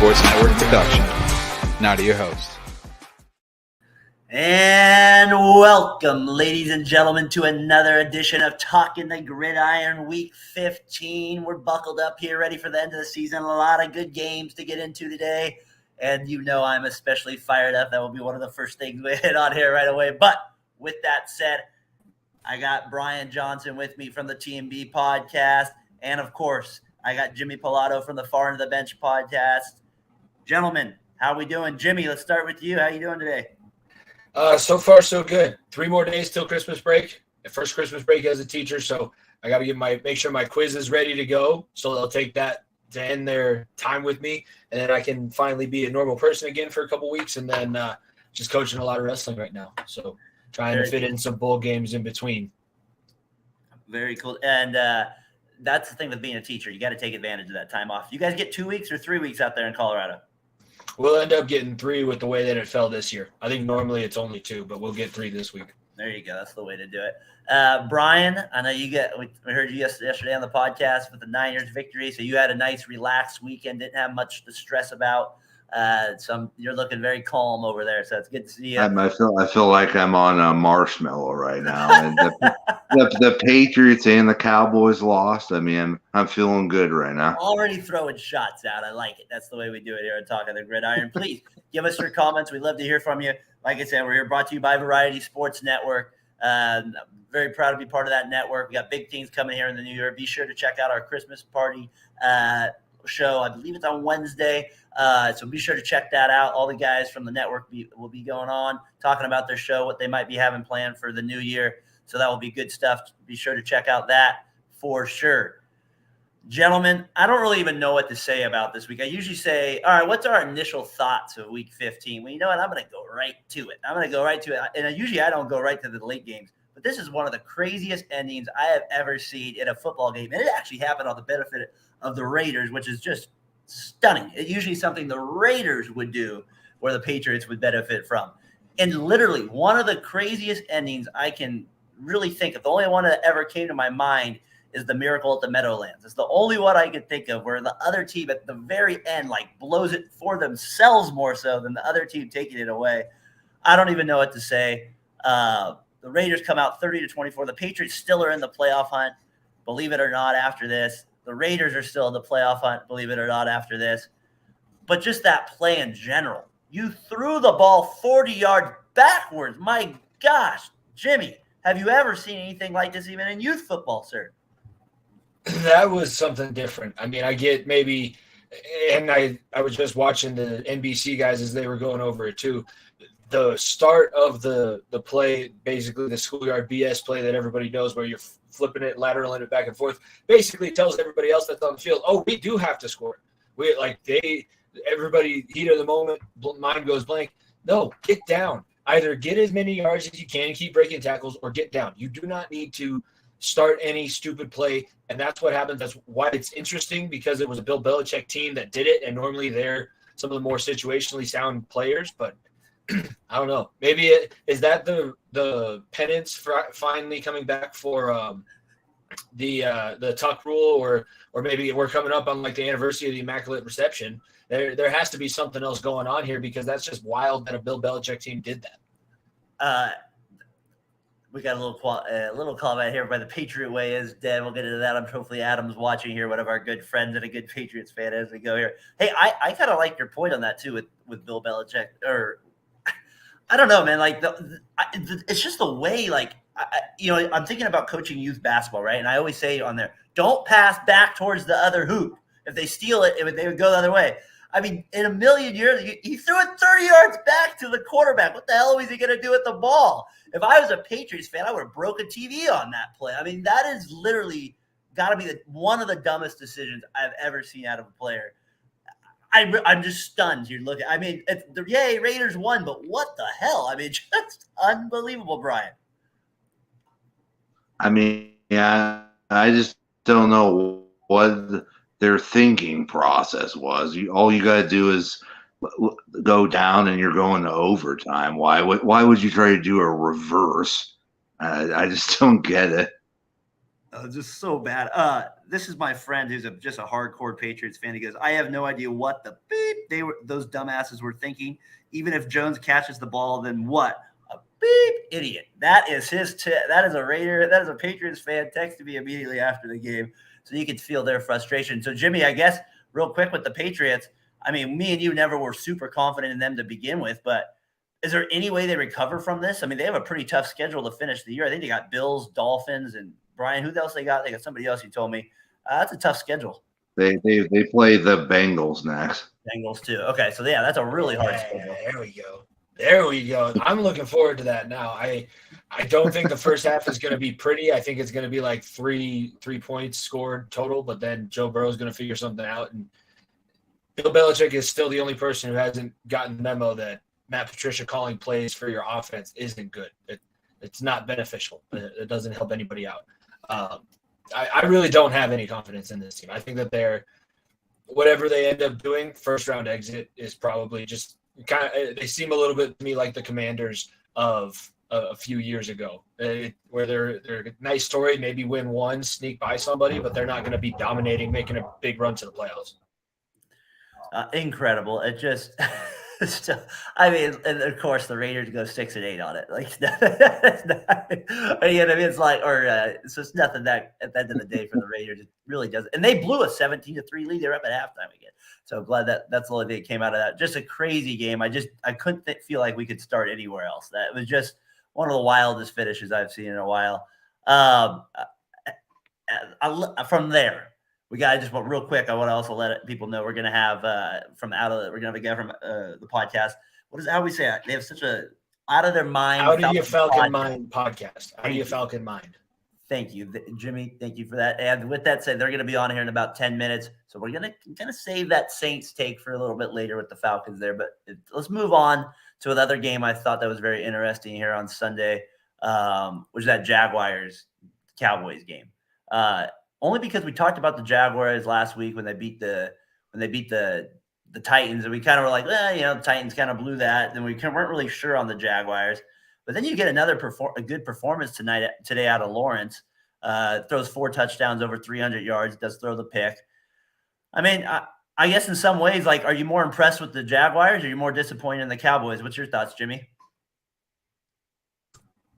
Sports Network production. Now to your host. And welcome, ladies and gentlemen, to another edition of Talkin the Gridiron Week 15. We're buckled up here, ready for the end of the season. A lot of good games to get into today. And you know I'm especially fired up. That will be one of the first things we hit on here right away. But with that said, I got Brian Johnson with me from the TMB podcast. And, of course, I got Jimmy Pilato from the Far End of the Bench podcast. Gentlemen, how we doing? Jimmy, let's start with you. How you doing today? So far, so good. 3 more days till Christmas break. The first Christmas break as a teacher, so I got to make sure my quiz is ready to go. So they'll take that to end their time with me, and then I can finally be a normal person again for a couple weeks, and then just coaching a lot of wrestling right now. So trying to fit in some bowl games in between. Very cool. And that's the thing with being a teacher. You got to take advantage of that time off. You guys get 2 weeks or 3 weeks out there in Colorado? We'll end up getting 3 with the way that it fell this year. I think normally it's only 2, but we'll get 3 this week. There you go. That's the way to do it. Brian, I know we heard you yesterday on the podcast with the Niners victory. So you had a nice relaxed weekend, didn't have much to stress about. You're looking very calm over there. So it's good to see you. I feel like I'm on a marshmallow right now. And the Patriots and the Cowboys lost. I mean, I'm feeling good right now. Already throwing shots out. I like it. That's the way we do it here at Talkin the Gridiron. Please give us your comments. We'd love to hear from you. Like I said, we're here brought to you by Variety Sports Network. Very proud to be part of that network. We got big things coming here in the new year. Be sure to check out our Christmas party show. I believe it's on Wednesday. So be sure to check that out. All the guys from the network will be going on, talking about their show, what they might be having planned for the new year. So that will be good stuff. Be sure to check out that for sure. Gentlemen, I don't really even know what to say about this week. I usually say, all right, what's our initial thoughts of week 15? Well, you know what? I'm going to go right to it. And usually I don't go right to the late games. But this is one of the craziest endings I have ever seen in a football game. And it actually happened on the benefit of the Raiders, which is just stunning. It's usually something the Raiders would do where the Patriots would benefit from. And literally one of the craziest endings I can really think of, the only one that ever came to my mind is the Miracle at the Meadowlands. It's the only one I could think of where the other team at the very end blows it for themselves more so than the other team taking it away. I don't even know what to say. The Raiders come out 30-24. The Patriots still are in the playoff hunt, believe it or not, after this. The Raiders are still in the playoff hunt, believe it or not, after this. But just that play in general. You threw the ball 40 yards backwards. My gosh, Jimmy, have you ever seen anything like this even in youth football, sir? That was something different. I mean, I get maybe – and I was just watching the NBC guys as they were going over it too. The start of the play, basically the schoolyard BS play that everybody knows where you're flipping it, lateraling it back and forth, basically tells everybody else that's on the field, oh, we do have to score. Everybody, heat of the moment, mind goes blank. No, get down. Either get as many yards as you can, keep breaking tackles, or get down. You do not need to start any stupid play, and that's what happens. That's why it's interesting, because it was a Bill Belichick team that did it, and normally they're some of the more situationally sound players, but I don't know. Maybe is that the penance for finally coming back for the tuck rule, or maybe we're coming up on the anniversary of the Immaculate Reception. There has to be something else going on here, because that's just wild that a Bill Belichick team did that. We got a little comment here by the Patriot Way is dead. We'll get into that. Hopefully Adam's watching here, one of our good friends and a good Patriots fan as we go here. Hey, I kind of like your point on that too with Bill Belichick. Or I don't know, man. It's just the way. I'm thinking about coaching youth basketball, right? And I always say on there, don't pass back towards the other hoop. If they steal it, they would go the other way. I mean, in a million years, he threw it 30 yards back to the quarterback. What the hell was he going to do with the ball? If I was a Patriots fan, I would have broken TV on that play. I mean, that is literally got to be one of the dumbest decisions I've ever seen out of a player. I'm just stunned. You're looking. I mean, yay, Raiders won, but what the hell? I mean, just unbelievable, Brian. I mean, yeah, I just don't know what their thinking process was. All you got to do is go down and you're going to overtime. Why would you try to do a reverse? I just don't get it. Just so bad. This is my friend who's just a hardcore Patriots fan. He goes, I have no idea what the beep those dumbasses were thinking. Even if Jones catches the ball, then what? A beep idiot. That is that is a Raider. That is a Patriots fan texted me immediately after the game, so you could feel their frustration. So Jimmy, I guess real quick with the Patriots. I mean, me and you never were super confident in them to begin with, but is there any way they recover from this? I mean, they have a pretty tough schedule to finish the year. I think they got Bills, Dolphins, and Brian, who else they got? They got somebody else you told me. That's a tough schedule. They play the Bengals next. Bengals too. Okay, so yeah, that's a really hard schedule. There we go. I'm looking forward to that now. I don't think the first half is going to be pretty. I think it's going to be like three points scored total, but then Joe Burrow is going to figure something out. And Bill Belichick is still the only person who hasn't gotten the memo that Matt Patricia calling plays for your offense isn't good. It's not beneficial. It doesn't help anybody out. I really don't have any confidence in this team. I think that whatever they end up doing, first round exit is probably just kind of. They seem a little bit to me like the Commanders of a few years ago, where they're a nice story, maybe win one, sneak by somebody, but they're not going to be dominating, making a big run to the playoffs. Incredible. It just. I mean, and of course, the Raiders go 6-8 on it. Like, it's not, you know what I mean? It's like, it's just nothing that at the end of the day for the Raiders. It really doesn't. And they blew a 17-3 lead. They're up at halftime again. So I'm glad that's the only thing that came out of that. Just a crazy game. I couldn't feel like we could start anywhere else. That was just one of the wildest finishes I've seen in a while. From there. We got just real quick. I want to also let people know we're going to have we're going to have a guy from the podcast. How do we say it? They have such a out of their mind. How do you Falcon Mind podcast? How do you Falcon Mind? Thank you, Jimmy. Thank you for that. And with that said, they're going to be on here in about 10 minutes. So we're going to save that Saints take for a little bit later with the Falcons there. But let's move on to another game I thought that was very interesting here on Sunday, which is that Jaguars-Cowboys game. Only because we talked about the Jaguars last week when they beat the Titans, and we kind of were like, the Titans kind of blew that. Then we weren't really sure on the Jaguars. But then you get a good performance today out of Lawrence. Throws 4 touchdowns, over 300 yards, does throw the pick. I mean, I guess in some ways, like, are you more impressed with the Jaguars or are you more disappointed in the Cowboys? What's your thoughts, Jimmy?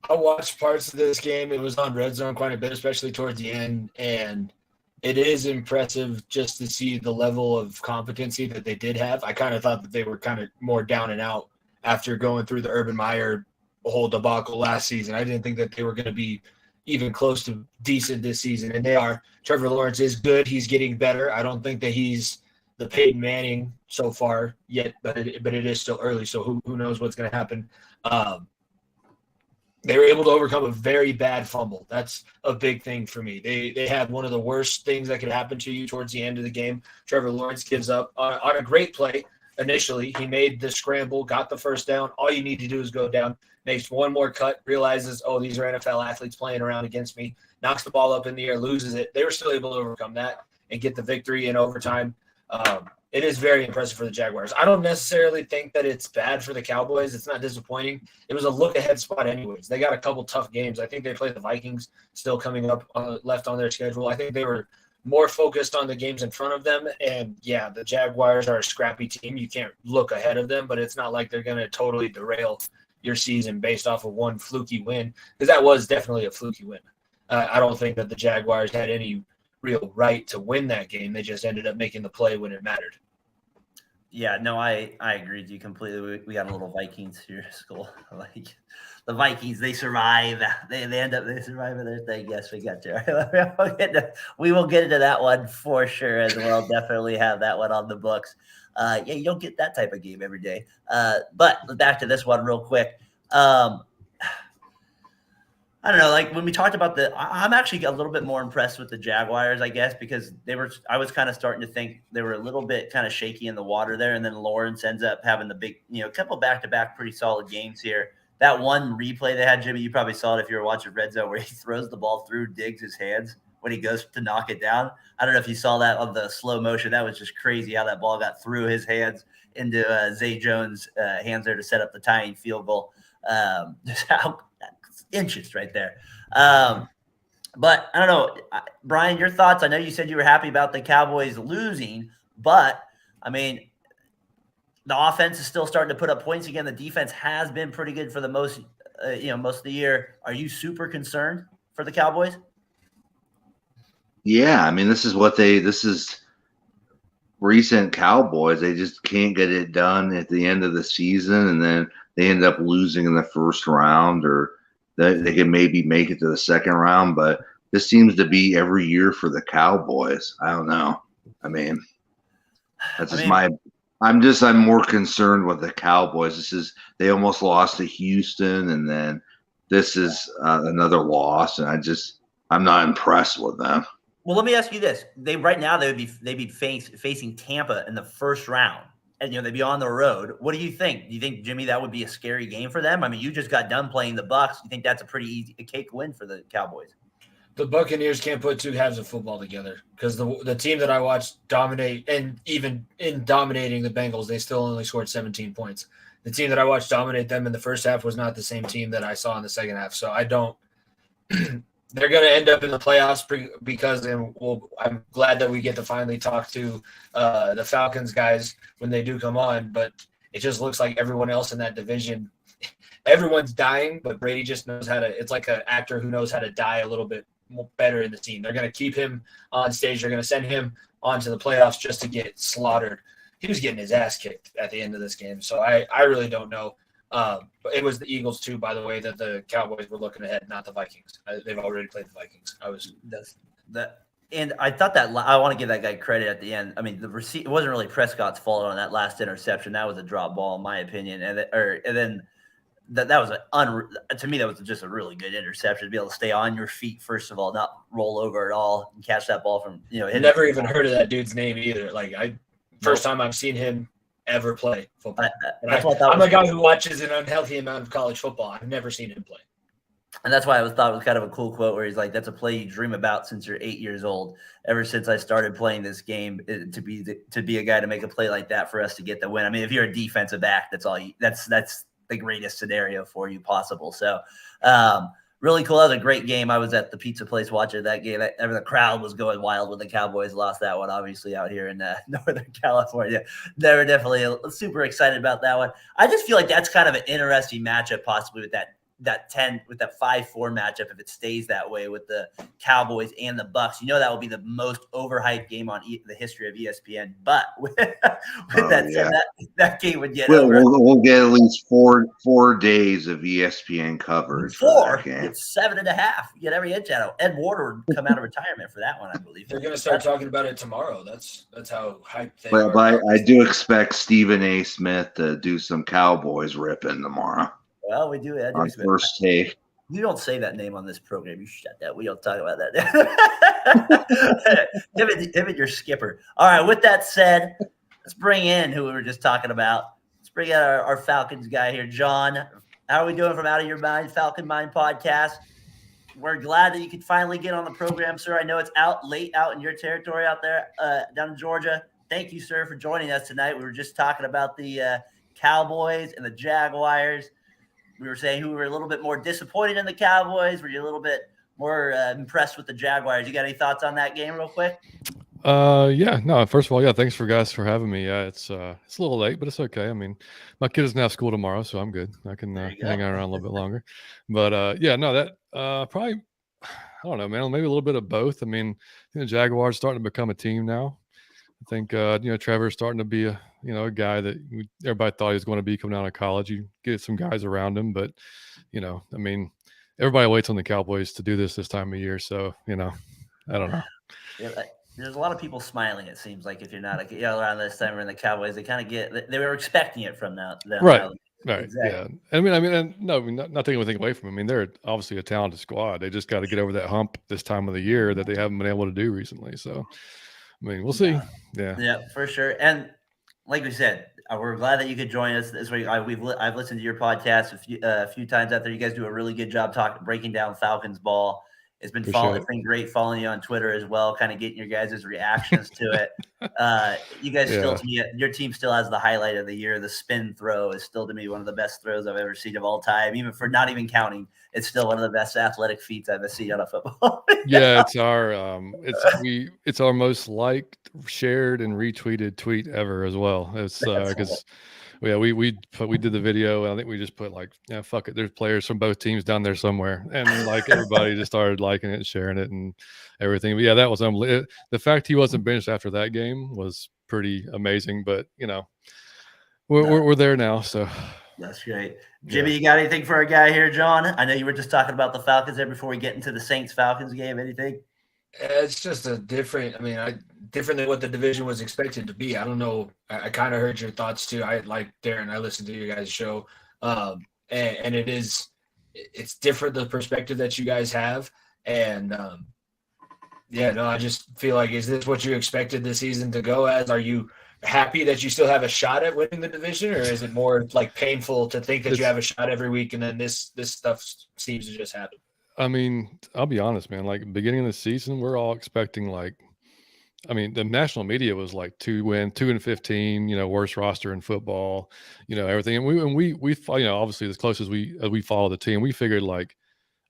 I watched parts of this game. It was on Red Zone quite a bit, especially towards the end. And it is impressive just to see the level of competency that they did have. I kind of thought that they were kind of more down and out after going through the Urban Meyer whole debacle last season. I didn't think that they were going to be even close to decent this season. And they are. Trevor Lawrence is good. He's getting better. I don't think that he's the Peyton Manning so far yet, but it is still early. So who knows what's going to happen. They were able to overcome a very bad fumble. That's a big thing for me. They had one of the worst things that could happen to you towards the end of the game. Trevor Lawrence gives up on a great play. Initially, he made the scramble, got the first down. All you need to do is go down, makes one more cut, realizes, these are NFL athletes playing around against me, knocks the ball up in the air, loses it. They were still able to overcome that and get the victory in overtime. It is very impressive for the Jaguars. I don't necessarily think that it's bad for the Cowboys. It's not disappointing. It was a look-ahead spot anyways. They got a couple tough games. I think they play the Vikings still coming up left on their schedule. I think they were more focused on the games in front of them. And, yeah, the Jaguars are a scrappy team. You can't look ahead of them, but it's not like they're going to totally derail your season based off of one fluky win, because that was definitely a fluky win. I don't think that the Jaguars had any real right to win that game. They just ended up making the play when it mattered. Yeah, no, I agree with you completely. We got a little Vikings here, school. Like the Vikings, they survive. They survive with their thing. Yes, we got to. We will get into that one for sure as well. Definitely have that one on the books. You don't get that type of game every day. But back to this one real quick. I don't know, like when we talked about I'm actually a little bit more impressed with the Jaguars, I guess, because I was kind of starting to think they were a little bit kind of shaky in the water there. And then Lawrence ends up having the big, couple back-to-back pretty solid games here. That one replay they had, Jimmy, you probably saw it if you were watching Red Zone, where he throws the ball through Diggs' hands when he goes to knock it down. I don't know if you saw that on the slow motion. That was just crazy how that ball got through his hands into Zay Jones' hands there to set up the tying field goal. Just how inches right there. But I don't know, Brian, your thoughts. I know you said you were happy about the Cowboys losing, but I mean, the offense is still starting to put up points again. The defense has been pretty good for the most of the year. Are you super concerned for the Cowboys? Yeah, I mean, this is recent Cowboys. They just can't get it done at the end of the season, and then they end up losing in the first round, or they can maybe make it to the second round. But this seems to be every year for the Cowboys. I don't know. I mean, that's just I'm more concerned with the Cowboys. They almost lost to Houston, and then this is another loss, and I'm not impressed with them. Well, let me ask you this: right now they'd be facing Tampa in the first round, and they'd be on the road. What do you think? Do you think, Jimmy, that would be a scary game for them? I mean, you just got done playing the Bucs. You think that's a pretty easy cake win for the Cowboys? The Buccaneers can't put two halves of football together because the team that I watched dominate, and even in dominating the Bengals, they still only scored 17 points. The team that I watched dominate them in the first half was not the same team that I saw in the second half. So I don't – they're going to end up in the playoffs because I'm glad that we get to finally talk to the Falcons guys when they do come on, but it just looks like everyone else in that division – everyone's dying, but Brady just knows how to – it's like an actor who knows how to die a little bit better in the team. They're going to keep him on stage. They're going to send him on to the playoffs just to get slaughtered. He was getting his ass kicked at the end of this game. So I really don't know. But it was the Eagles too, by the way, that the Cowboys were looking ahead, not the Vikings. They've already played the Vikings. And I thought that I want to give that guy credit at the end. I mean, it wasn't really Prescott's fault on that last interception. That was a drop ball, in my opinion. And then that was to me, that was just a really good interception to be able to stay on your feet, first of all, not roll over at all and catch that ball from, never even heard of that dude's name either. First time I've seen him ever play football. I'm a guy who watches an unhealthy amount of college football. I've never seen him play. And that's why I thought it was kind of a cool quote where he's like, that's a play you dream about since you're 8 years old. Ever since I started playing this game, to be a guy to make a play like that for us to get the win. I mean, if you're a defensive back, that's the greatest scenario for you possible. So really cool. That was a great game. I was at the pizza place watching that game. The crowd was going wild when the Cowboys lost that one, obviously, out here in Northern California. They were definitely super excited about that one. I just feel like that's kind of an interesting matchup possibly with that 5-4 matchup, if it stays that way with the Cowboys and the Bucs. That will be the most overhyped game on the history of ESPN. But with that said, that game would get over. We'll get at least four days of ESPN coverage. It's 7.5. You get every inch out of Ed Warder would come out of retirement for that one, I believe. They're going to start talking about it tomorrow. That's how hyped they are. But I do expect Stephen A. Smith to do some Cowboys ripping tomorrow. Well, we do. On first take. You don't say that name on this program. You shut that. We don't talk about that. Give it your skipper. All right. With that said, let's bring in who we were just talking about. Let's bring in our Falcons guy here, John. How are we doing from Out of Your Mind, Falcon Mind podcast? We're glad that you could finally get on the program, sir. I know it's late out in your territory out there down in Georgia. Thank you, sir, for joining us tonight. We were just talking about the Cowboys and the Jaguars. We were saying who were a little bit more disappointed in the Cowboys. Were you a little bit more impressed with the Jaguars? You got any thoughts on that game real quick? Yeah, no, first of all, thanks for having me. Yeah, it's a little late, but it's okay. I mean, my kid doesn't have school tomorrow, so I'm good. I can hang out around a little bit longer. But that probably, I don't know, man, maybe a little bit of both. I mean, the Jaguars starting to become a team now. I think Trevor's starting to be a guy that everybody thought he was going to be coming out of college. You get some guys around him, but I mean, everybody waits on the Cowboys to do this time of year. So I don't know. Yeah, there's a lot of people smiling. It seems like if you're not around this time in the Cowboys, they kind of they were expecting it from them. Right. Right. Exactly. Yeah. Not taking anything away from them. I mean, they're obviously a talented squad. They just got to get over that hump this time of the year that they haven't been able to do recently. So. I mean, we'll see. Yeah, for sure. And like we said, we're glad that you could join us this week. I've listened to your podcast a few times out there. You guys do a really good job breaking down Falcons ball. It's been Appreciate it's been great following you on Twitter as well, kind of getting your guys' reactions to it. You guys still, to me, your team still has the highlight of the year. The spin throw is still to me one of the best throws I've ever seen of all time. Even for not even counting, it's still one of the best athletic feats I've ever seen on a football. Yeah, it's our most liked, shared, and retweeted tweet ever as well. It's because we did the video, and I think we just put like, yeah, fuck it. There's players from both teams down there somewhere, and like everybody just started liking it and sharing it and everything. But yeah, that was unbelievable. The fact he wasn't benched after that game was pretty amazing. But we're there now, so. That's great. Jimmy, you got anything for our guy here, John? I know you were just talking about the Falcons there before we get into the Saints-Falcons game. Anything? It's just different than what the division was expected to be. I don't know. I kind of heard your thoughts too. I like Daren. I listened to your guys' show, and it's different, the perspective that you guys have. And I just feel like, is this what you expected the season to go as? Are you happy that you still have a shot at winning the division, or is it more like painful to think that you have a shot every week and then this stuff seems to just happen? I mean, I'll be honest, man. Like, beginning of the season, we're all expecting the national media was like 2-15, worst roster in football, everything. And we obviously, as close as we follow the team, we figured like,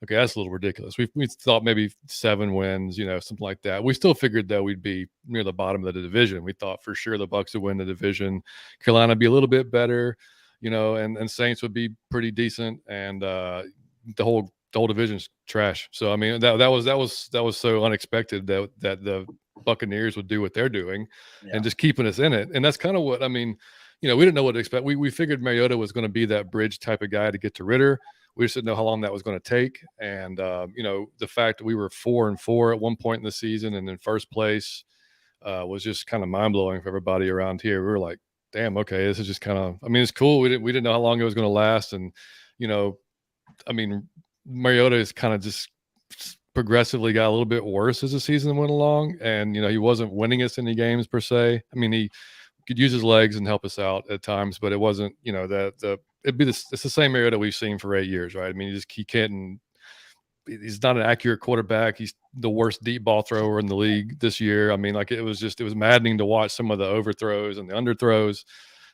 okay, that's a little ridiculous. We thought maybe 7 wins, something like that. We still figured that we'd be near the bottom of the division. We thought for sure the Bucs would win the division, Carolina would be a little bit better, and Saints would be pretty decent, and the whole division's trash. So I mean, that was so unexpected that the Buccaneers would do what they're doing and just keeping us in it. And that's kind of what, I mean, we didn't know what to expect. We figured Mariota was going to be that bridge type of guy to get to Ritter. We just didn't know how long that was going to take. And, the fact that we were 4-4 at one point in the season and in first place was just kind of mind blowing for everybody around here. We were like, damn, okay, this is just kind of, I mean, it's cool. We didn't know how long it was going to last. And, I mean, Mariota is kind of just progressively got a little bit worse as the season went along. And, he wasn't winning us any games per se. I mean, he could use his legs and help us out at times, but it wasn't, it's the same Mariota we've seen for 8 years, right? I mean, he's not an accurate quarterback. He's the worst deep ball thrower in the league this year. I mean, like it was maddening to watch some of the overthrows and the underthrows.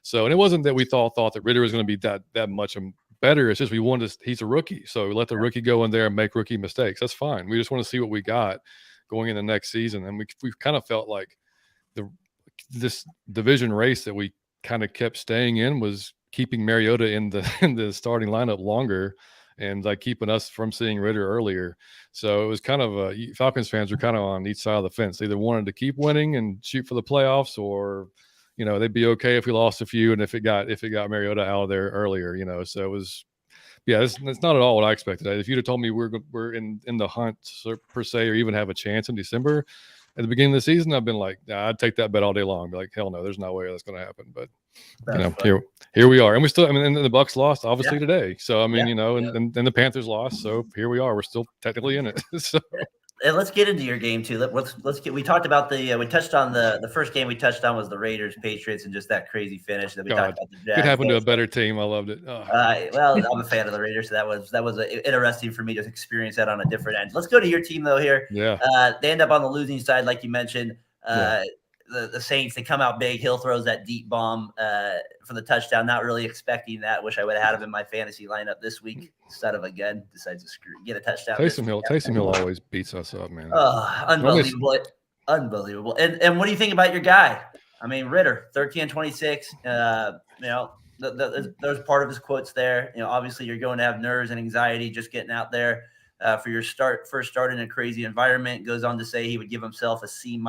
So, and it wasn't that we thought that Ritter was going to be that much better. It's just he's a rookie. So let the rookie go in there and make rookie mistakes. That's fine. We just want to see what we got going in the next season. And we've kind of felt like this division race that we kind of kept staying in was keeping Mariota in the starting lineup longer and like keeping us from seeing Ritter earlier. So it was kind of Falcons fans were kind of on each side of the fence. They either wanted to keep winning and shoot for the playoffs, or they'd be okay if we lost a few and if it got Mariota out of there earlier. So it was, it's not at all what I expected. If you'd have told me we're in the hunt per se, or even have a chance in December at the beginning of the season, I've been like, I'd take that bet all day long. Be like, hell no, there's no way that's going to happen. But here we are, and we still. I mean, and the Bucs lost obviously today. So I mean, and the Panthers lost. So here we are. We're still technically in it. So. And let's get into your game too. We talked about we touched on the first game we touched on was the Raiders Patriots and just that crazy finish that we talked about. The Jags. It happened to a better team. I loved it. Oh. Well, I'm a fan of the Raiders, so that was interesting for me to experience that on a different end. Let's go to your team though here. Yeah. They end up on the losing side, like you mentioned. The Saints, they come out big. Hill throws that deep bomb for the touchdown. Not really expecting that. Wish I would have had him in my fantasy lineup this week instead of again. Decides to get a touchdown. Taysom Hill always beats us up, man. Oh, unbelievable. Unbelievable. And what do you think about your guy? I mean, Ritter, 13-26. There's part of his quotes there. Obviously you're going to have nerves and anxiety just getting out there. For your first start in a crazy environment. Goes on to say he would give himself a C-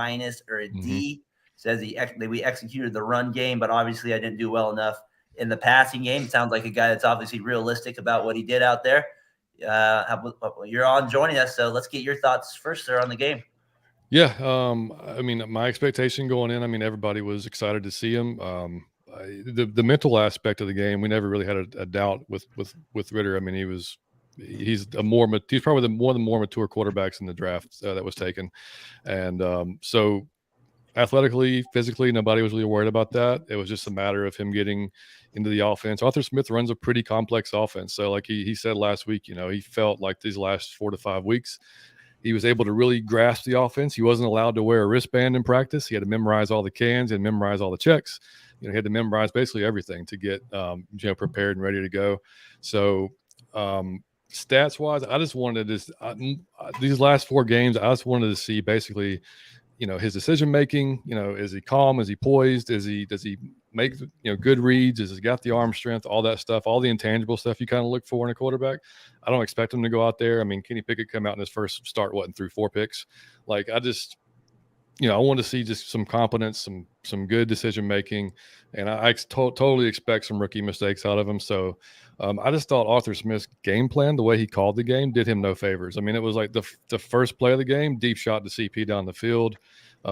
or a D. Says we executed the run game, but obviously I didn't do well enough in the passing game. Sounds like a guy that's obviously realistic about what he did out there. You're on joining us, so let's get your thoughts first, sir, on the game. Yeah, I mean, my expectation going in, I mean, everybody was excited to see him. The mental aspect of the game, we never really had a doubt with Ritter. I mean, he's probably one of the more mature quarterbacks in the draft that was taken. And so athletically, physically, nobody was really worried about that. It was just a matter of him getting into the offense. Arthur Smith runs a pretty complex offense. So like he said last week, he felt like these last 4 to 5 weeks, He was able to really grasp the offense. He wasn't allowed to wear a wristband in practice. He had to memorize all the cans and memorize all the checks. He had to memorize basically everything to get prepared and ready to go. So stats wise, I just wanted these last 4 games, I just wanted to see basically, his decision making. Is he calm? Is he poised? Does he make good reads? Has he got the arm strength? All that stuff, all the intangible stuff you kind of look for in a quarterback. I don't expect him to go out there. I mean, Kenny Pickett come out in his first start and threw 4 picks. Like I just, I want to see just some competence, some good decision making, and I totally expect some rookie mistakes out of him. So I just thought Arthur Smith's game plan, the way he called the game, did him no favors. I mean, it was like the first play of the game, deep shot to CP down the field.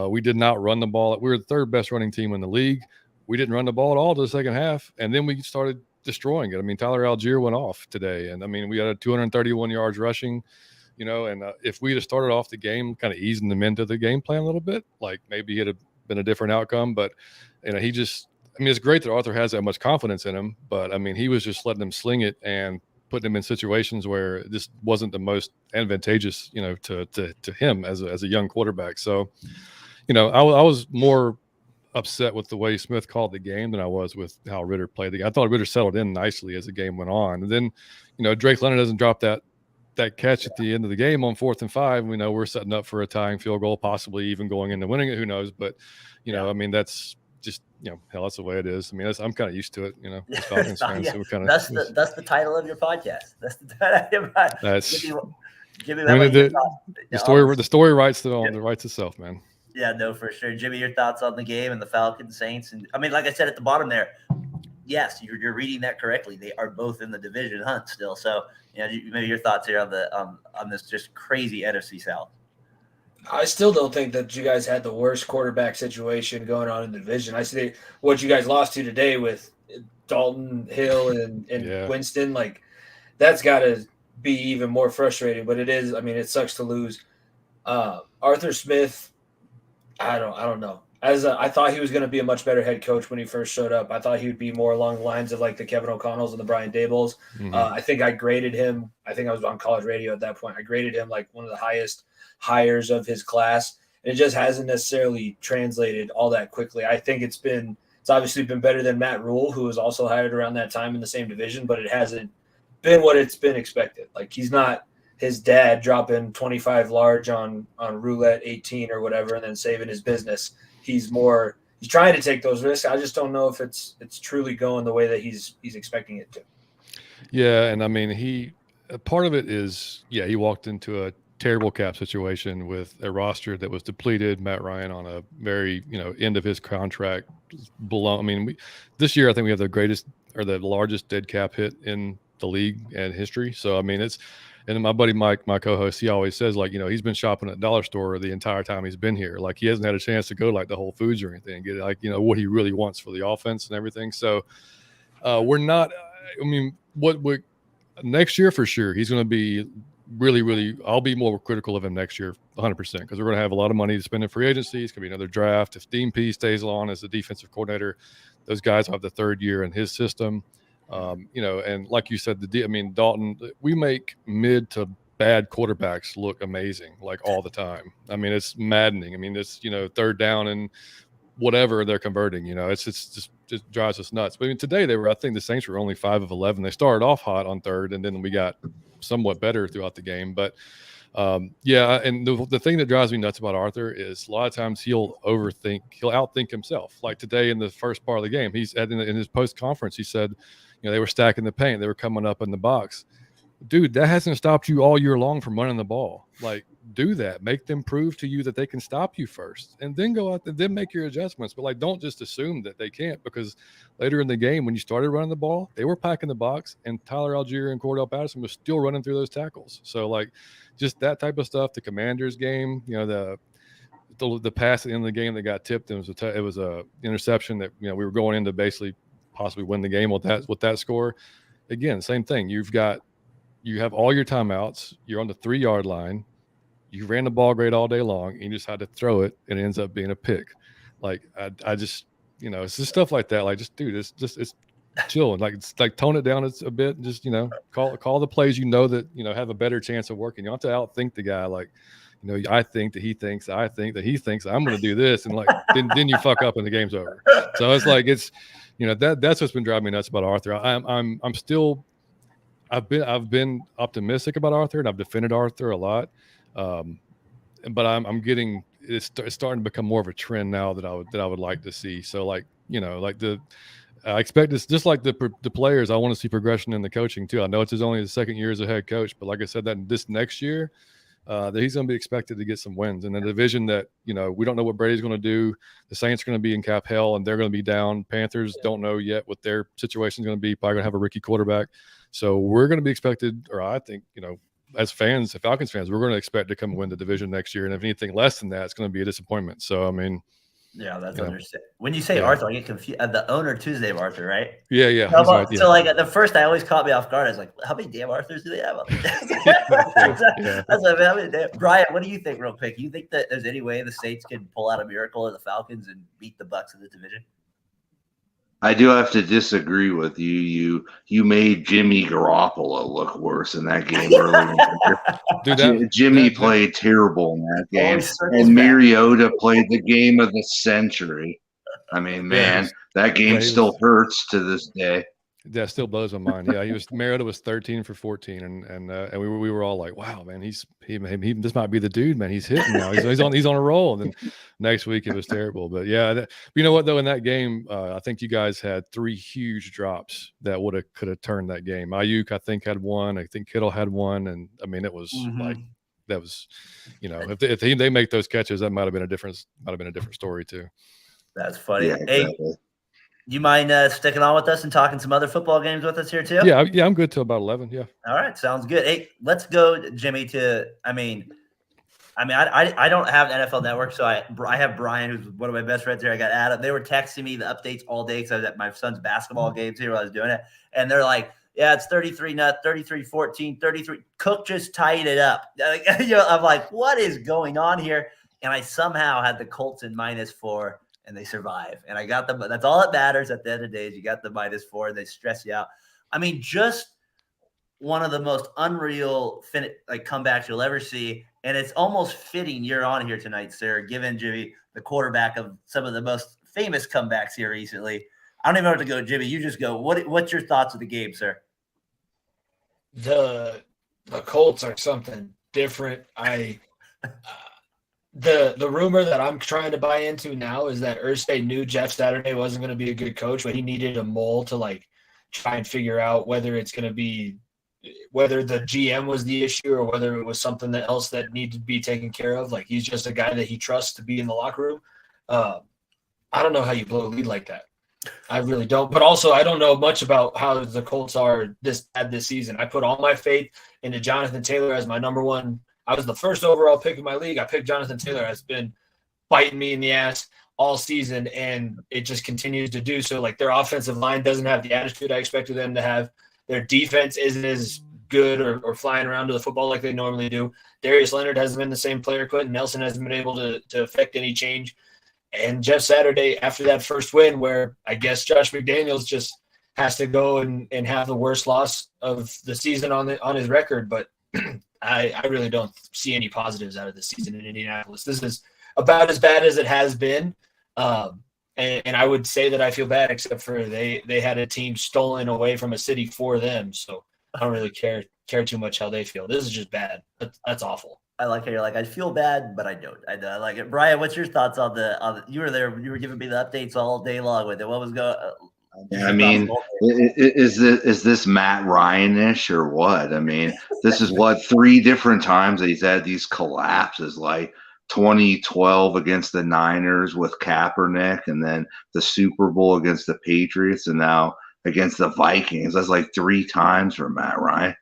We did not run the ball. We were the 3rd best running team in the league. We didn't run the ball at all to the second half, and then we started destroying it. I mean, Tyler Algier went off today, and I mean, we had 231 yards rushing. And if we'd have started off the game kind of easing them into the game plan a little bit, like maybe it'd have been a different outcome. But, he just – I mean, it's great that Arthur has that much confidence in him. But, I mean, he was just letting him sling it and putting him in situations where this wasn't the most advantageous, to him as a young quarterback. So, I was more upset with the way Smith called the game than I was with how Ritter played the game. I thought Ritter settled in nicely as the game went on. And then, Drake Leonard doesn't drop that catch at the end of the game on 4th and 5. We know we're setting up for a tying field goal, possibly even going into winning it. Who knows? But, I mean, that's just, hell, that's the way it is. I mean, I'm kind of used to it, as Falcons fans. Yeah. So we're kind of, that's the title of your podcast. That's the title. That's, Give me the story writes itself, man. Yeah, no, for sure. Jimmy, your thoughts on the game and the Falcons, Saints? And I mean, like I said at the bottom there, yes, you're reading that correctly. They are both in the division hunt still. So, maybe your thoughts here on this just crazy NFC South. I still don't think that you guys had the worst quarterback situation going on in the division. I see what you guys lost to today with Dalton, Hill, and Winston. Like, that's got to be even more frustrating. But it is. I mean, it sucks to lose. Arthur Smith, I don't know. I thought he was going to be a much better head coach when he first showed up. I thought he would be more along the lines of like the Kevin O'Connells and the Brian Dabolls. Mm-hmm. I think I graded him. I think I was on college radio at that point. I graded him like one of the highest hires of his class. And it just hasn't necessarily translated all that quickly. I think it's obviously been better than Matt Rule, who was also hired around that time in the same division, but it hasn't been what it's been expected. Like, he's not his dad dropping 25 large on roulette 18 or whatever and then saving his business. He's trying to take those risks. I just don't know if it's truly going the way that he's expecting it to. Yeah, and I mean, part of it is, he walked into a terrible cap situation with a roster that was depleted. Matt Ryan on a very, end of his contract below. I mean, this year I think we have the greatest or the largest dead cap hit in the league and history. So I mean, and my buddy Mike, my co-host, he always says, like, he's been shopping at Dollar Store the entire time he's been here. Like, he hasn't had a chance to go to like the Whole Foods or anything and get like, what he really wants for the offense and everything. So we're not, I mean, what next year for sure, he's going to be really, really, I'll be more critical of him next year, 100%, because we're going to have a lot of money to spend in free agency. It's going to be another draft. If Dean P stays on as the defensive coordinator, those guys will have the 3rd year in his system. And like you said, Dalton, we make mid to bad quarterbacks look amazing, like all the time. I mean, it's maddening. I mean, it's, 3rd down and whatever they're converting, it just drives us nuts. But I mean, today I think the Saints were only 5 of 11. They started off hot on 3rd, and then we got somewhat better throughout the game. But and the thing that drives me nuts about Arthur is a lot of times he'll outthink himself. Like today in the first part of the game, in his post conference, he said, they were stacking the paint. They were coming up in the box. Dude, that hasn't stopped you all year long from running the ball. Like, do that. Make them prove to you that they can stop you first, and then go out and then make your adjustments. But, like, don't just assume that they can't, because later in the game when you started running the ball, they were packing the box, and Tyler Algier and Cordell Patterson was still running through those tackles. So, like, just that type of stuff. The Commanders game, the pass at the end of the game that got tipped, it was a interception that, we were going in to basically possibly win the game with that score. Again, same thing. You have all your timeouts. You're on the 3-yard line. You ran the ball great all day long, and you just had to throw it, and it ends up being a pick. Like, I just, it's just stuff like that. Like, just, dude, it's chill and like tone it down a bit. And just call the plays that have a better chance of working. You don't have to outthink the guy. Like I think that he thinks I'm going to do this, and like then you fuck up and the game's over. So it's like that's what's been driving me nuts about Arthur. I'm still I've been optimistic about Arthur, and I've defended Arthur a lot. But I'm getting it's starting to become more of a trend now that I would like to see. So like I expect this, just like the players. I want to see progression in the coaching too. I know it's only his second year as a head coach, but like I said, that this next year, that he's going to be expected to get some wins in a division that we don't know what Brady's going to do. The Saints are going to be in cap hell, and they're going to be down. Panthers don't know yet what their situation is going to be. Probably going to have a rookie quarterback, so we're going to be expected, or I think as fans, Falcons fans, we're going to expect to come win the division next year, and if anything less than that, it's going to be a disappointment. So I mean. Yeah, that's understoandable. When you say Arthur, I get confused. The owner Tuesday of Arthur, right? Yeah. So like at the first, I always caught me off guard. I was like, "How many damn Arthurs do they have?" That's like, how many damn? Brian, what do you think, real quick? You think that there's any way the Saints can pull out a miracle of the Falcons and beat the Bucs in the division? I do have to disagree with you. You made Jimmy Garoppolo look worse in that game early. Dude, Jimmy played terrible in that game, and Mariota played the game of the century. I mean, man, that game still hurts to this day. That still blows my mind. Yeah, Mariota was 13 for 14, and we were all like, "Wow, man, he this might be the dude, man. He's hitting now. He's on a roll." And then next week it was terrible. But yeah, you know what though? In that game, I think you guys had 3 huge drops that could have turned that game. Ayuk, I think, had one. I think Kittle had one, and I mean it was like that was, if they make those catches, that might have been a different story too. That's funny. Yeah, exactly. Hey, you mind sticking on with us and talking some other football games with us here too? Yeah, I'm good till about 11. Yeah. All right, sounds good. Hey, let's go, Jimmy. I don't have NFL Network, so I have Brian, who's one of my best friends here. I got Adam. They were texting me the updates all day because I was at my son's basketball games here while I was doing it, and they're like, "Yeah, it's 33-14, 33." Cook just tied it up. I'm like, what is going on here? And I somehow had the Colts in -4. And they survive. And I got them. That's all that matters at the end of the day is you got the -4. They stress you out. I mean, just one of the most unreal comebacks you'll ever see. And it's almost fitting you're on here tonight, sir, given Jimmy, the quarterback of some of the most famous comebacks here recently. I don't even know where to go, Jimmy. You just go. What's your thoughts of the game, sir? The Colts are something different. The rumor that I'm trying to buy into now is that Irsay knew Jeff Saturday wasn't going to be a good coach, but he needed a mole to try and figure out whether the GM was the issue or whether it was something else that needed to be taken care of. Like he's just a guy that he trusts to be in the locker room. I don't know how you blow a lead like that. I really don't. But also I don't know much about how the Colts are this season. I put all my faith into Jonathan Taylor as my number one. I was the first overall pick in my league. I picked Jonathan Taylor. Has been biting me in the ass all season, and it just continues to do so. Like their offensive line doesn't have the attitude I expected them to have. Their defense isn't as good or flying around to the football like they normally do. Darius Leonard hasn't been the same player. Quentin Nelson hasn't been able to affect any change. And Jeff Saturday, after that first win, where I guess Josh McDaniels just has to go and have the worst loss of the season on his record, but I really don't see any positives out of this season in Indianapolis. This is about as bad as it has been. And I would say that I feel bad, except for they had a team stolen away from a city for them. So I don't really care too much how they feel. This is just bad. That's awful. I like how you're like, I feel bad, but I don't. I like it. Brian, what's your thoughts on the you were there. You were giving me the updates all day long with it. What was going I mean, is this Matt Ryan-ish or what? I mean, this is 3 different times that he's had these collapses, like 2012 against the Niners with Kaepernick, and then the Super Bowl against the Patriots, and now against the Vikings. That's like 3 times for Matt Ryan.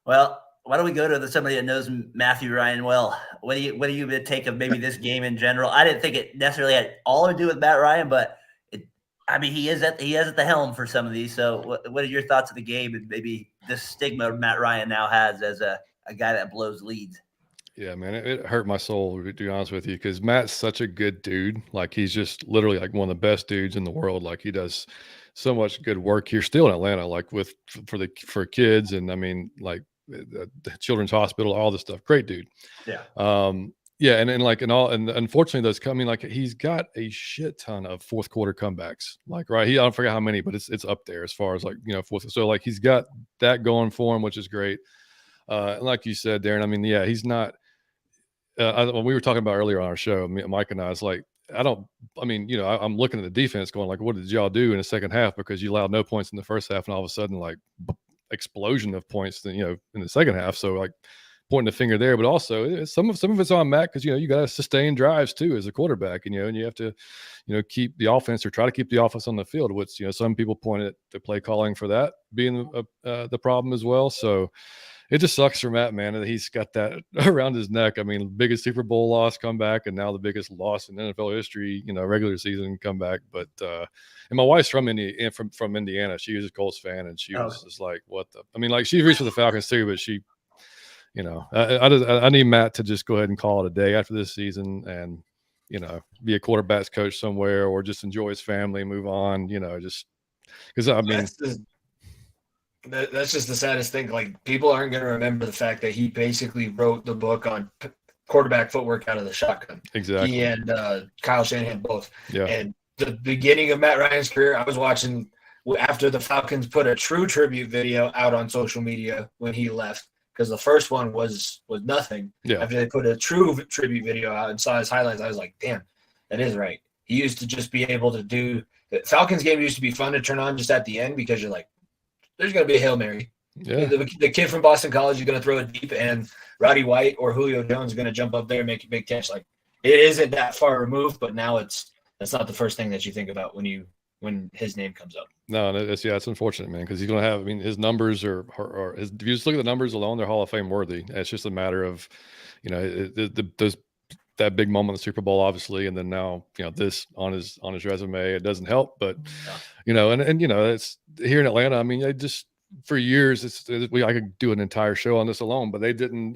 Well, why don't we go to somebody that knows Matthew Ryan well? What do you take of maybe this game in general? I didn't think it necessarily had all to do with Matt Ryan, but he is at the helm for some of these. So what are your thoughts of the game and maybe this stigma Matt Ryan now has as a guy that blows leads? Yeah, man, it hurt my soul to be honest with you because Matt's such a good dude. Like he's just literally like one of the best dudes in the world. Like he does so much good work here still in Atlanta, like for kids and I mean like the Children's Hospital, all this stuff. Great dude. Yeah. Yeah, and like and unfortunately those coming like he's got a shit ton of fourth quarter comebacks. Like right, I don't forget how many, but it's up there as far as like fourth. So like he's got that going for him, which is great. And like you said, Darren, I mean, yeah, he's not. When we were talking about earlier on our show, Mike and I was like, I'm looking at the defense going like, what did y'all do in the second half? Because you allowed no points in the first half and all of a sudden like explosion of points, in the second half. So like pointing the finger there, but also some of it's on Matt because, you got to sustain drives too as a quarterback, and you have to, keep the offense or try to keep the offense on the field, which, some people point at the play calling for that being the problem as well. So, it just sucks for Matt, man, that he's got that around his neck. I mean, biggest Super Bowl loss comeback, and now the biggest loss in NFL history, regular season comeback. But and my wife's from Indiana. She was a Colts fan, and she was just like, "What the?" I mean, like she reached for the Falcons too, but she, I need Matt to just go ahead and call it a day after this season, and be a quarterback's coach somewhere, or just enjoy his family, move on. Just because I mean. That's just the saddest thing. Like people aren't going to remember the fact that he basically wrote the book on quarterback footwork out of the shotgun. Exactly. He and Kyle Shanahan both. Yeah. And the beginning of Matt Ryan's career, I was watching after the Falcons put a true tribute video out on social media when he left, because the first one was nothing. Yeah. After they put a true tribute video out and saw his highlights, I was like, damn, that is right. He used to just be able to do – the Falcons game used to be fun to turn on just at the end because you're like, there's going to be a Hail Mary. Yeah. The kid from Boston College is going to throw it deep, and Roddy White or Julio Jones is going to jump up there and make a big catch. Like, it isn't that far removed, but now that's not the first thing that you think about when his name comes up. No, it's unfortunate, man, because he's going to have. I mean, his numbers are if you just look at the numbers alone, they're Hall of Fame worthy. It's just a matter of, those that big moment in the Super Bowl, obviously, and then now this on his resume, it doesn't help. But and it's here in Atlanta. I mean, I just for years I could do an entire show on this alone, but they didn't.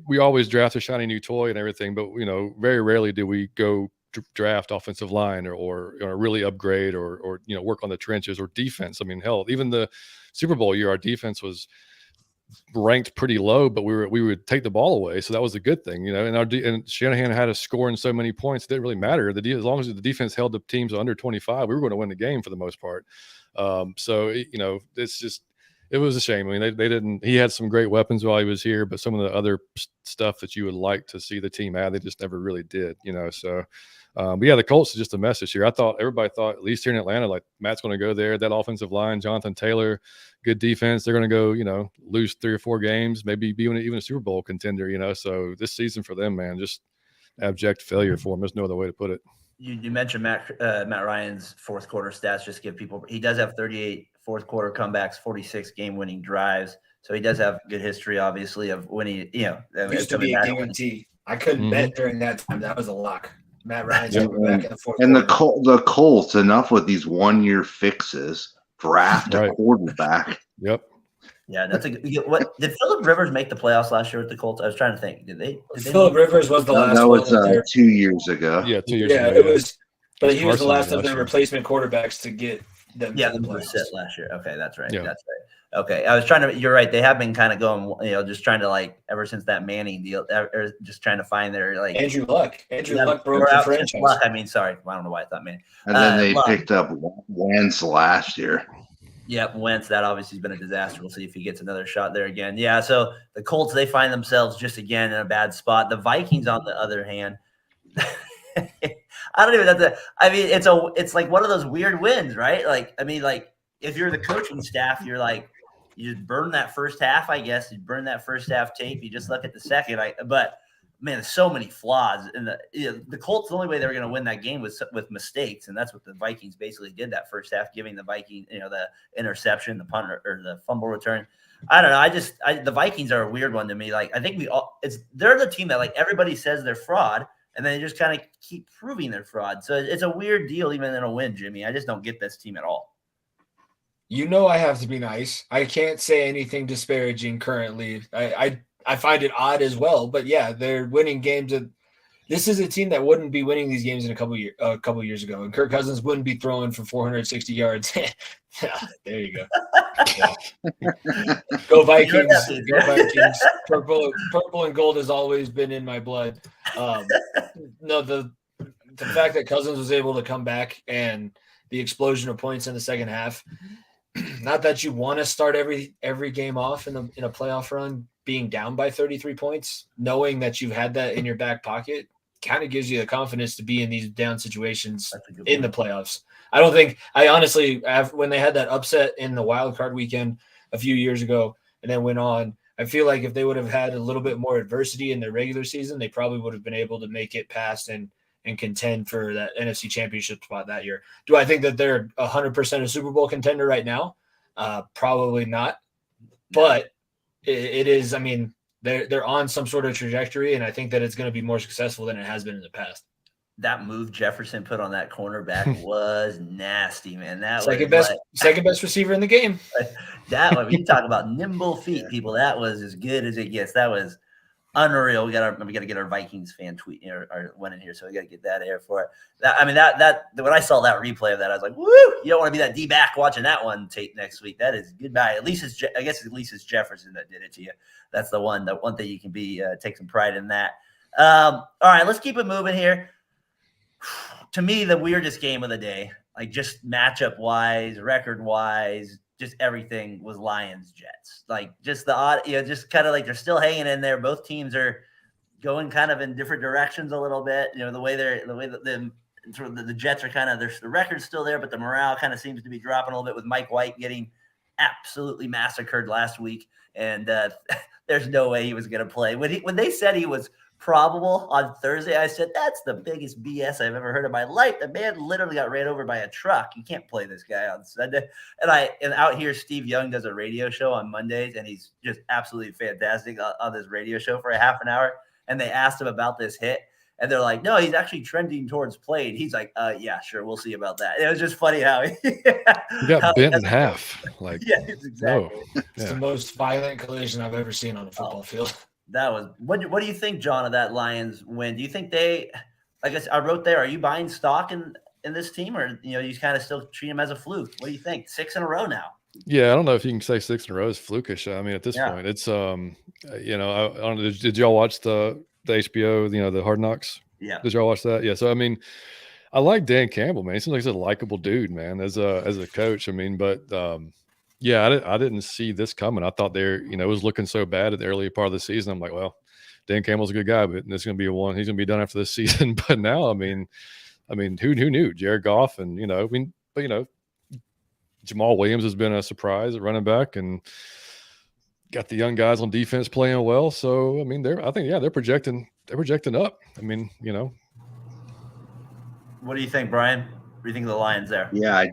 We always draft a shiny new toy and everything, but very rarely do we go draft offensive line or really upgrade or work on the trenches or defense. I mean, hell, even the Super Bowl year, our defense was ranked pretty low, but we would take the ball away, so that was a good thing, and Shanahan had us scoring so many points, it didn't really matter. As long as the defense held the teams under 25, we were going to win the game for the most part. So it's just, it was a shame. I mean, they didn't. He had some great weapons while he was here, but some of the other stuff that you would like to see the team add, they just never really did. So. But yeah, the Colts is just a mess this year. Everybody thought, at least here in Atlanta, like Matt's going to go there. That offensive line, Jonathan Taylor, good defense. They're going to go, lose 3 or 4 games, maybe be even a Super Bowl contender. So this season for them, man, just abject failure for them. There's no other way to put it. You mentioned Matt Ryan's fourth quarter stats. Just give people, he does have 38 fourth quarter comebacks, 46 game winning drives. So he does have good history, obviously, of winning. Used to be a guarantee. I couldn't bet during that time. That was a lock. Matt Ryan's back in the fourth. And the Colts, enough with these 1-year fixes. Draft a quarterback. Yep. Yeah, that's what did Phillip Rivers make the playoffs last year with the Colts? I was trying to think. Did they Phillip Rivers was the last that one. That was 2 years ago. Yeah, 2 years ago. Yeah, it was. But he was the last of their replacement quarterbacks to get them. Yeah, the sit last year. Okay, that's right. Yeah. That's right. Okay, I was trying to. You're right. They have been kind of going, just trying to ever since that Manning deal, just trying to find their Andrew Luck. Andrew Luck broke the franchise. Luck, sorry, I don't know why I thought Manning. And then they picked up Wentz last year. Yep, Wentz. That obviously has been a disaster. We'll see if he gets another shot there again. Yeah. So the Colts, they find themselves just again in a bad spot. The Vikings, on the other hand. I don't even have to. I mean, it's like one of those weird wins, right? If you're the coaching staff, you're like, you just burn that first half, I guess. You burn that first half tape. You just look at the second. But man, there's so many flaws. And the Colts, the only way they were going to win that game was with mistakes, and that's what the Vikings basically did that first half, giving the Vikings, the interception, the punt or the fumble return. I don't know. The Vikings are a weird one to me. I think they're the team that everybody says they're fraud, and they just kind of keep proving they're fraud. So it's a weird deal, even in a win, Jimmy. I just don't get this team at all. I have to be nice. I can't say anything disparaging currently. I I find it odd as well. But yeah, they're winning games. This is a team that wouldn't be winning these games in a couple years ago, and Kirk Cousins wouldn't be throwing for 460 yards. There you go. Yeah. Go Vikings! Go Vikings! Purple and gold has always been in my blood. No, the fact that Cousins was able to come back and the explosion of points in the second half. Not that you want to start every game off in a playoff run being down by 33 points, knowing that you've had that in your back pocket kind of gives you the confidence to be in these down situations in the playoffs. I honestly, when they had that upset in the wild card weekend a few years ago and then went on, I feel like if they would have had a little bit more adversity in their regular season, they probably would have been able to make it past and contend for that NFC Championship spot that year. Do I think that they're 100% a Super Bowl contender right now? Probably not. But it is, I mean, they're on some sort of trajectory, and I think that it's going to be more successful than it has been in the past. That move Jefferson put on that cornerback was nasty, man. That second best receiver in the game. That one, you talk about nimble feet, people. That was as good as it gets. That was unreal. We got to get our Vikings fan tweet or one in here, so we got to get that air for it. That when I saw that replay of that, I was like, "Woo! You don't want to be that D-back watching that one tape next week." That is goodbye. At least it's Jefferson that did it to you. That's the one thing you can be take some pride in that. All right, let's keep it moving here. To me, the weirdest game of the day, like just matchup wise, record wise, just everything was Lions Jets. Like just the odd, just kind of like they're still hanging in there. Both teams are going kind of in different directions a little bit. The way the Jets are kind of the record's still there, but the morale kind of seems to be dropping a little bit with Mike White getting absolutely massacred last week, and there's no way he was going to play. When they said he was probable on Thursday, I said that's the biggest BS I've ever heard in my life. The man literally got ran over by a truck. You can't play this guy on Sunday. And out here, Steve Young does a radio show on Mondays, and he's just absolutely fantastic on this radio show for a half an hour. And they asked him about this hit, and they're like, "No, he's actually trending towards play." And he's like, "Yeah, sure, we'll see about that." It was just funny how he got bent in half. Like, yeah, exactly. It's the most violent collision I've ever seen on a football field. That was what do you think, John, of that Lions win? Do you think they, I guess I wrote there, are you buying stock in this team, or you kind of still treat them as a fluke? What do you think? 6 in a row now. Yeah, I don't know if you can say 6 in a row is flukish. I mean, at this point, it's I don't know, did y'all watch the HBO, the Hard Knocks? Yeah. Did y'all watch that? Yeah. So I mean, I like Dan Campbell, man. He seems like he's a likable dude, man, as a coach. I mean, but yeah, I didn't see this coming. I thought it was looking so bad at the early part of the season. I'm like, well, Dan Campbell's a good guy, but this is going to be one. He's going to be done after this season. But now, I mean, who knew? Jared Goff, and Jamal Williams has been a surprise at running back, and got the young guys on defense playing well. So I mean, they're projecting up. I mean, What do you think, Brian? What do you think of the Lions there? Yeah,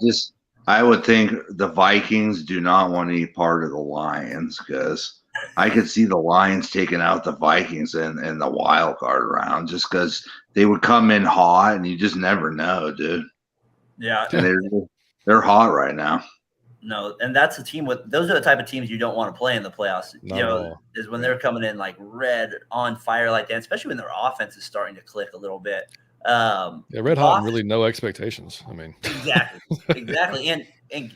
I would think the Vikings do not want any part of the Lions, because I could see the Lions taking out the Vikings in the wild card round, just because they would come in hot, and you just never know, dude. Yeah, and they're hot right now. No, and that's a team those are the type of teams you don't want to play in the playoffs. Is when they're coming in like red on fire like that, especially when their offense is starting to click a little bit. Red hot and really no expectations. I mean, exactly. And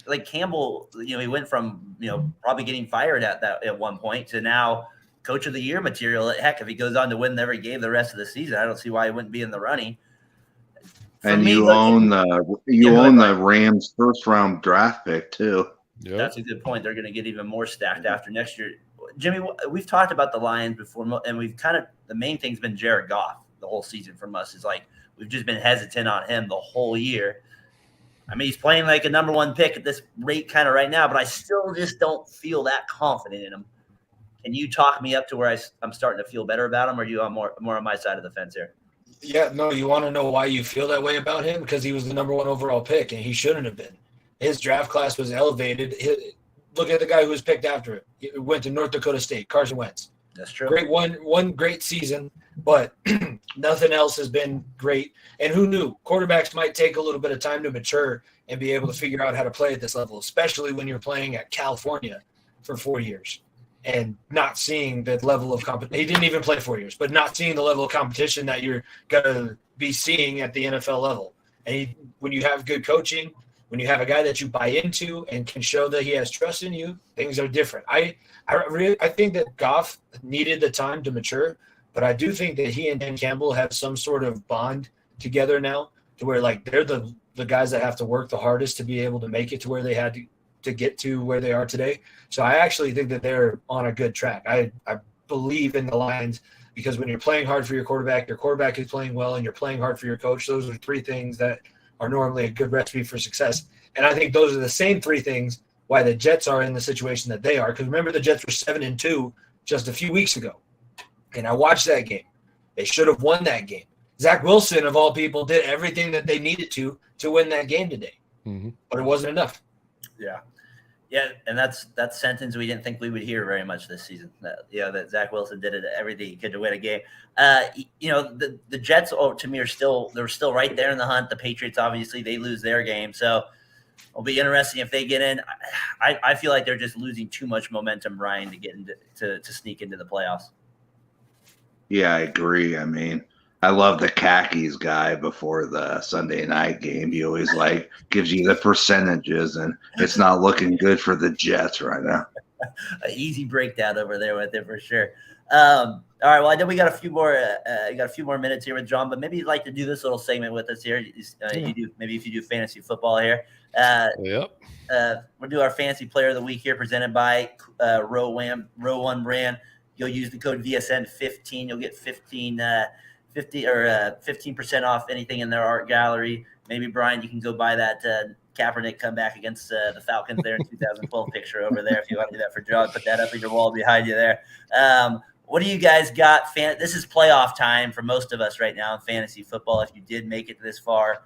like Campbell, he went from probably getting fired at one point to now coach of the year material. Heck, if he goes on to win every game the rest of the season, I don't see why he wouldn't be in the running. You own the Rams first round draft pick too. Yep. That's a good point. They're going to get even more stacked after next year. Jimmy, we've talked about the Lions before, and we've the main thing's been Jared Goff the whole season from us. Is like we've just been hesitant on him the whole year. I mean, he's playing like a number one pick at this rate kind of right now, but I still just don't feel that confident in him. Can you talk me up to where I'm starting to feel better about him, or are you on more on my side of the fence here? Yeah, no, you want to know why you feel that way about him? Because he was the number one overall pick, and he shouldn't have been. His draft class was elevated. Look at the guy who was picked after him. He went to North Dakota State, Carson Wentz. That's true. Great one great season, but nothing else has been great. And who knew? Quarterbacks might take a little bit of time to mature and be able to figure out how to play at this level, especially when you're playing at California for 4 years. and not seeing the level of competition. He didn't even play 4 years, but not seeing the level of competition that you're going to be seeing at the NFL level. And when you have good coaching, when you have a guy that you buy into and can show that he has trust in you, things are different. I think that Goff needed the time to mature, but I do think that he and Dan Campbell have some sort of bond together now, to where like they're the guys that have to work the hardest to be able to make it to where they had to get to where they are today. So I actually think that they're on a good track. I believe in the Lions, because when you're playing hard for your quarterback is playing well, and you're playing hard for your coach, those are three things that are normally a good recipe for success. And I think those are the same three things why the Jets are in the situation that they are. Because remember, the Jets were 7-2 just a few weeks ago. And I watched that game. They should have won that game. Zach Wilson, of all people, did everything that they needed to win that game today. Mm-hmm. But it wasn't enough. Yeah. Yeah, and that's sentence we didn't think we would hear very much this season. That Zach Wilson did everything he could to win a game. The Jets, to me, they're still right there in the hunt. The Patriots, obviously, they lose their game, so it'll be interesting if they get in. I feel like they're just losing too much momentum, Ryan, to get into to sneak into the playoffs. Yeah, I agree. I mean, I love the khakis guy before the Sunday night game. He always gives you the percentages, and it's not looking good for the Jets right now. An easy breakdown over there with it for sure. All right, well, I know we got a few more minutes here with John, but maybe you'd like to do this little segment with us here. You do, maybe if you do fantasy football here. Yep. We'll do our fantasy player of the week here, presented by Row One Brand. You'll use the code VSN15. You'll get 15% off anything in their art gallery. Maybe, Brian, you can go buy that Kaepernick comeback against the Falcons there in 2012 picture over there if you want to do that for John. Put that up in your wall behind you there. What do you guys got? This is playoff time for most of us right now in fantasy football. If you did make it this far,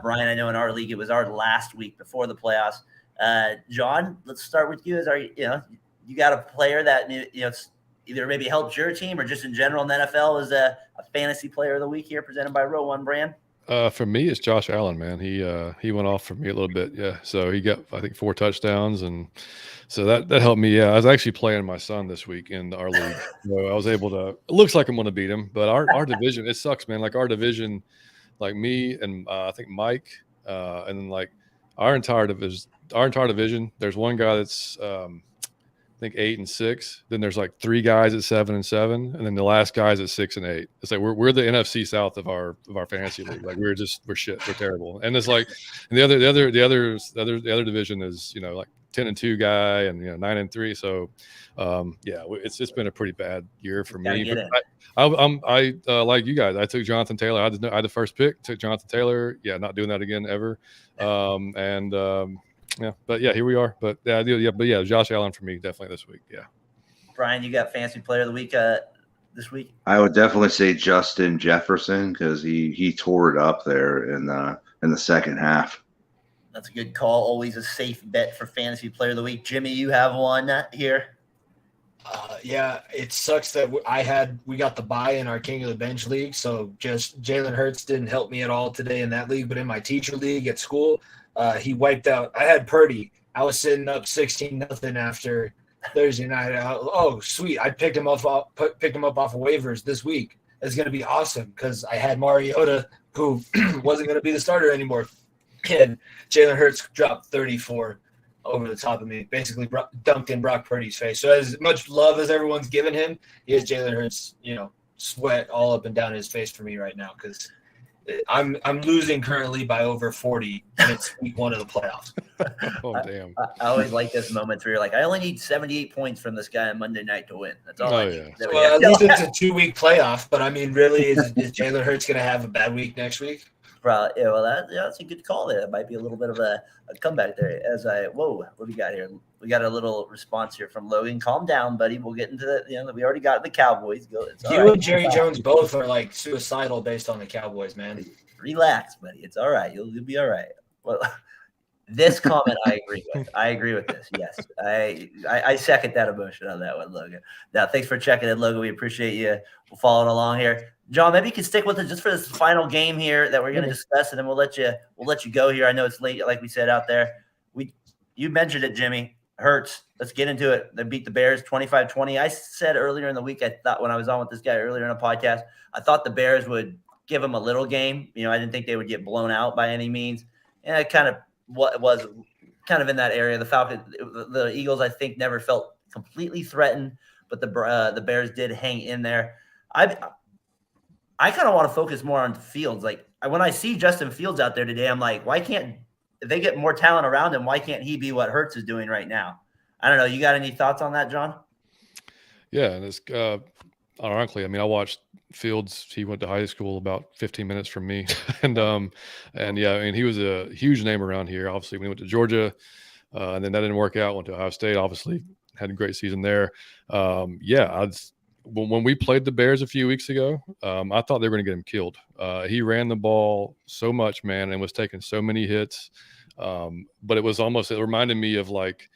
Brian, I know in our league it was our last week before the playoffs. John, let's start with you. You got a player that either maybe helped your team or just in general in the NFL as a fantasy player of the week here, presented by Row One Brand? For me, it's Josh Allen, man. He went off for me a little bit. Yeah. So he got, I think, 4 touchdowns. And so that helped me. Yeah. I was actually playing my son this week in our league. So I was able to, it looks like I'm going to beat him, but our division, it sucks, man. Like our division, like me and I think Mike, and then like our entire division, there's one guy that's, I think 8-6. Then there's like 3 guys at 7-7, and then the last guy's at 6-8. It's like we're the NFC South of our fantasy league. Like we're shit. We're terrible. And it's like, and the other division is like 10-2 guy and 9-3. So it's been a pretty bad year for me. I like you guys. I took Jonathan Taylor. I had the first pick. Took Jonathan Taylor. Yeah, not doing that again ever. Yeah, but yeah, here we are. But yeah, Josh Allen for me definitely this week. Yeah. Brian, you got fantasy player of the week this week? I would definitely say Justin Jefferson, because he tore it up there in the second half. That's a good call. Always a safe bet for fantasy player of the week. Jimmy, you have one here. Yeah, it sucks that we got the bye in our King of the Bench league, so just Jalen Hurts didn't help me at all today in that league. But in my teacher league at school, he wiped out. I had Purdy. I was sitting up 16-0 after Thursday night. Sweet! I picked him up off of waivers this week. It's going to be awesome because I had Mariota, who wasn't going to be the starter anymore, and Jalen Hurts dropped 34 over the top of me, basically dunked in Brock Purdy's face. So as much love as everyone's given him, he has Jalen Hurts, sweat all up and down his face for me right now because I'm losing currently by over 40, and it's week 1 of the playoffs. Oh, damn. I always like this moment where you're like, I only need 78 points from this guy on Monday night to win. That's all I need. Yeah. Well, at least it's a 2-week playoff, but I mean, really, is Jalen Hurts going to have a bad week next week? Probably. Yeah, well, that's a good call there. That might be a little bit of a comeback there. What do we got here? We got a little response here from Logan. Calm down, buddy. We'll get into the. We already got the Cowboys. You and Jerry Jones both are like suicidal based on the Cowboys, man. Relax, buddy. It's all right. You'll be all right. Well, this comment I agree with. I agree with this. Yes, I second that emotion on that one, Logan. Now, thanks for checking in, Logan. We appreciate you following along here. John, maybe you can stick with us just for this final game here that we're going to discuss, and then we'll let you go here. I know it's late, like we said out there. You mentioned it, Jimmy. Hurts, let's get into it. They beat the Bears 25-20. I said earlier in the week, I thought when I was on with this guy earlier in a podcast, I thought the Bears would give them a little game. You know, I didn't think they would get blown out by any means. And it kind of was kind of in that area. The Falcons, the Eagles, I think, never felt completely threatened, but the Bears did hang in there. I kind of want to focus more on Fields. Like when I see Justin Fields out there today, I'm like, why can't – if they get more talent around him, why can't he be what Hurts is doing right now? I don't know. You got any thoughts on that, John? Yeah, and it's ironically, I mean, I watched Fields. He went to high school about 15 minutes from me, and yeah, I mean, he was a huge name around here. Obviously, when he went to Georgia, and then that didn't work out. Went to Ohio State. Obviously, had a great season there. Yeah, when we played the Bears a few weeks ago, I thought they were going to get him killed. He ran the ball so much, man, and was taking so many hits. But it reminded me of like,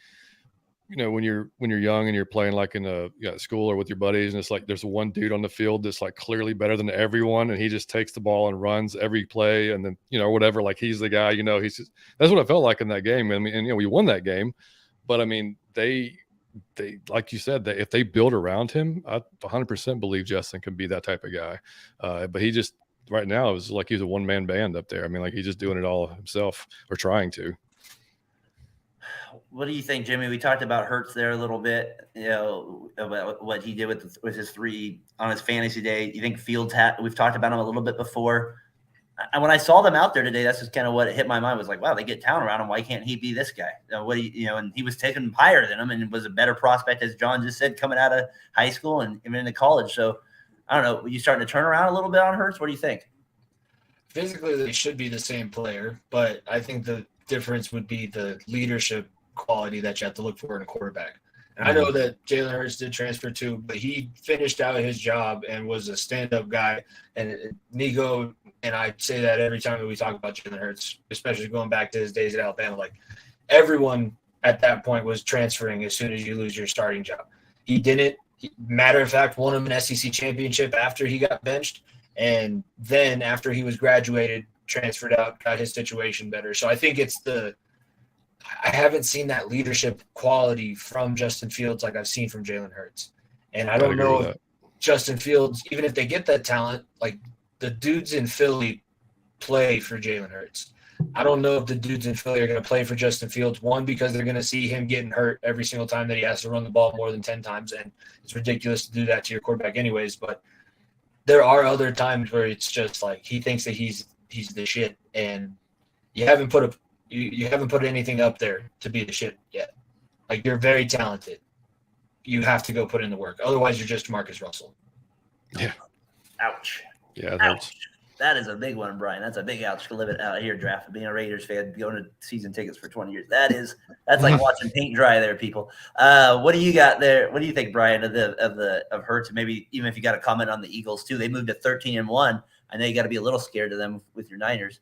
you know, when you're young and you're playing like in a school or with your buddies, and it's like there's one dude on the field that's like clearly better than everyone, and he just takes the ball and runs every play, and then, you know, whatever, like he's the guy, you know, that's what I felt like in that game. I mean, and you know, we won that game, but I mean, they like you said, that if they build around him, I 100% believe Justin can be that type of guy. But he just right now is like he's a one-man band up there. I mean, like he's just doing it all himself, or trying to. What do you think, Jimmy? We talked about Hurts there a little bit, you know, about what he did with his 3 on his fantasy day. You think Fields we've talked about him a little bit before. And when I saw them out there today, that's just kind of what hit my mind, was like, wow, they get talent around him. Why can't he be this guy? And he was taken higher than him and was a better prospect, as John just said, coming out of high school and even into college. So I don't know. Are you starting to turn around a little bit on Hurts? What do you think? Physically, they should be the same player, but I think the difference would be the leadership quality that you have to look for in a quarterback. And I know that Jalen Hurts did transfer too, but he finished out his job and was a stand-up guy. And Nico, and I say that every time that we talk about Jalen Hurts, especially going back to his days at Alabama, like everyone at that point was transferring as soon as you lose your starting job. He didn't. Matter of fact, won him an SEC championship after he got benched. And then after he was graduated, transferred out, got his situation better. So I think I haven't seen that leadership quality from Justin Fields like I've seen from Jalen Hurts. And I don't know if Justin Fields, even if they get that talent, like the dudes in Philly play for Jalen Hurts. I don't know if the dudes in Philly are going to play for Justin Fields, one, because they're going to see him getting hurt every single time that he has to run the ball more than 10 times. And it's ridiculous to do that to your quarterback anyways. But there are other times where it's just like he thinks that he's the shit, and you haven't put you haven't put anything up there to be the shit yet. Like, you're very talented. You have to go put in the work. Otherwise, you're just Marcus Russell. Yeah. Ouch. Yeah. Ouch. That is a big one, Brian. That's a big ouch to live it out here, draft. Being a Raiders fan, going to season tickets for 20 years. That's like watching paint dry there, people. What do you got there? What do you think, Brian, of Hurts? Maybe even if you got a comment on the Eagles too. They moved to 13-1. I know you got to be a little scared of them with your Niners.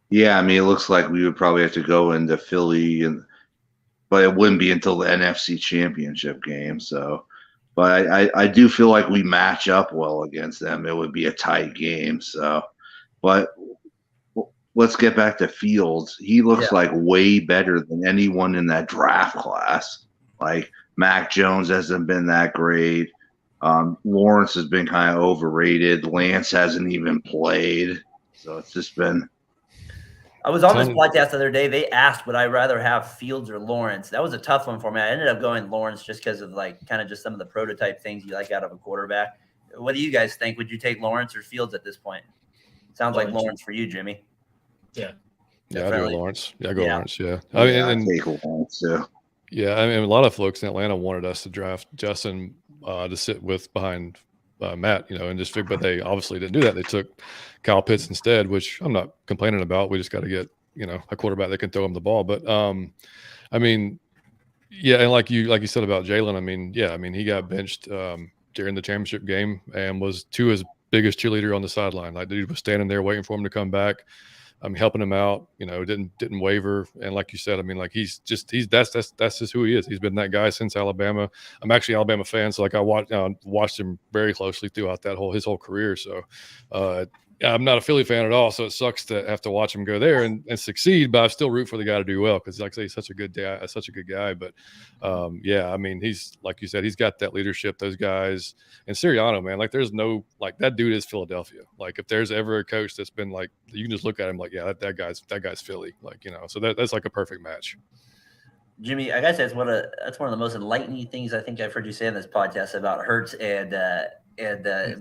Yeah, I mean, it looks like we would probably have to go into Philly, but it wouldn't be until the NFC Championship game. So, but I do feel like we match up well against them. It would be a tight game. So, but let's get back to Fields. He looks like way better than anyone in that draft class. Like, Mac Jones hasn't been that great. Lawrence has been kind of overrated. Lance hasn't even played. So it's just been. I was on this podcast the other day. They asked, would I rather have Fields or Lawrence? That was a tough one for me. I ended up going Lawrence just because of like kind of just some of the prototype things you like out of a quarterback. What do you guys think? Would you take Lawrence or Fields at this point? Sounds like Lawrence for you, Jimmy. Yeah. Yeah, I go Lawrence. Yeah, I go Lawrence. Yeah. I mean, take Lawrence too. Yeah, I mean, a lot of folks in Atlanta wanted us to draft Justin to sit with behind Matt, you know, and just but they obviously didn't do that. They took Kyle Pitts instead, which I'm not complaining about. We just got to get, you know, a quarterback that can throw him the ball. But I mean, yeah, and like you said about Jalen, I mean, yeah, I mean, he got benched during the championship game and was his biggest cheerleader on the sideline. Like, the dude was standing there waiting for him to come back. Helping him out, you know, didn't waver. And like you said, I mean, like that's just who he is. He's been that guy since Alabama. I'm actually an Alabama fan, so like I watched him very closely throughout his whole career. So I'm not a Philly fan at all, so it sucks to have to watch him go there and succeed. But I still root for the guy to do well because, like I say, he's such a good guy. But yeah, I mean, he's like you said, he's got that leadership. Those guys and Sirianno, man, like there's no like that dude is Philadelphia. Like if there's ever a coach that's been like, you can just look at him like, yeah, that guy's Philly. Like so that's like a perfect match. Jimmy, I gotta say that's one of the most enlightening things I think I've heard you say in this podcast about Hurts and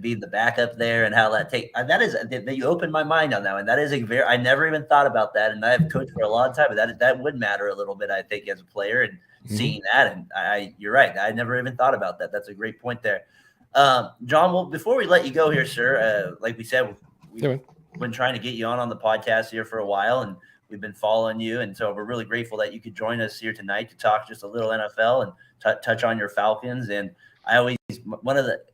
being the backup there and how that you opened my mind on that one. That is I never even thought about that, and I've coached for a long time, but that would matter a little bit, I think, as a player and seeing that. And you're right, I never even thought about that. That's a great point there, John. Well, before we let you go here, sir, like we said, we've been trying to get you on the podcast here for a while, and we've been following you, and so we're really grateful that you could join us here tonight to talk just a little NFL and touch on your Falcons. And I always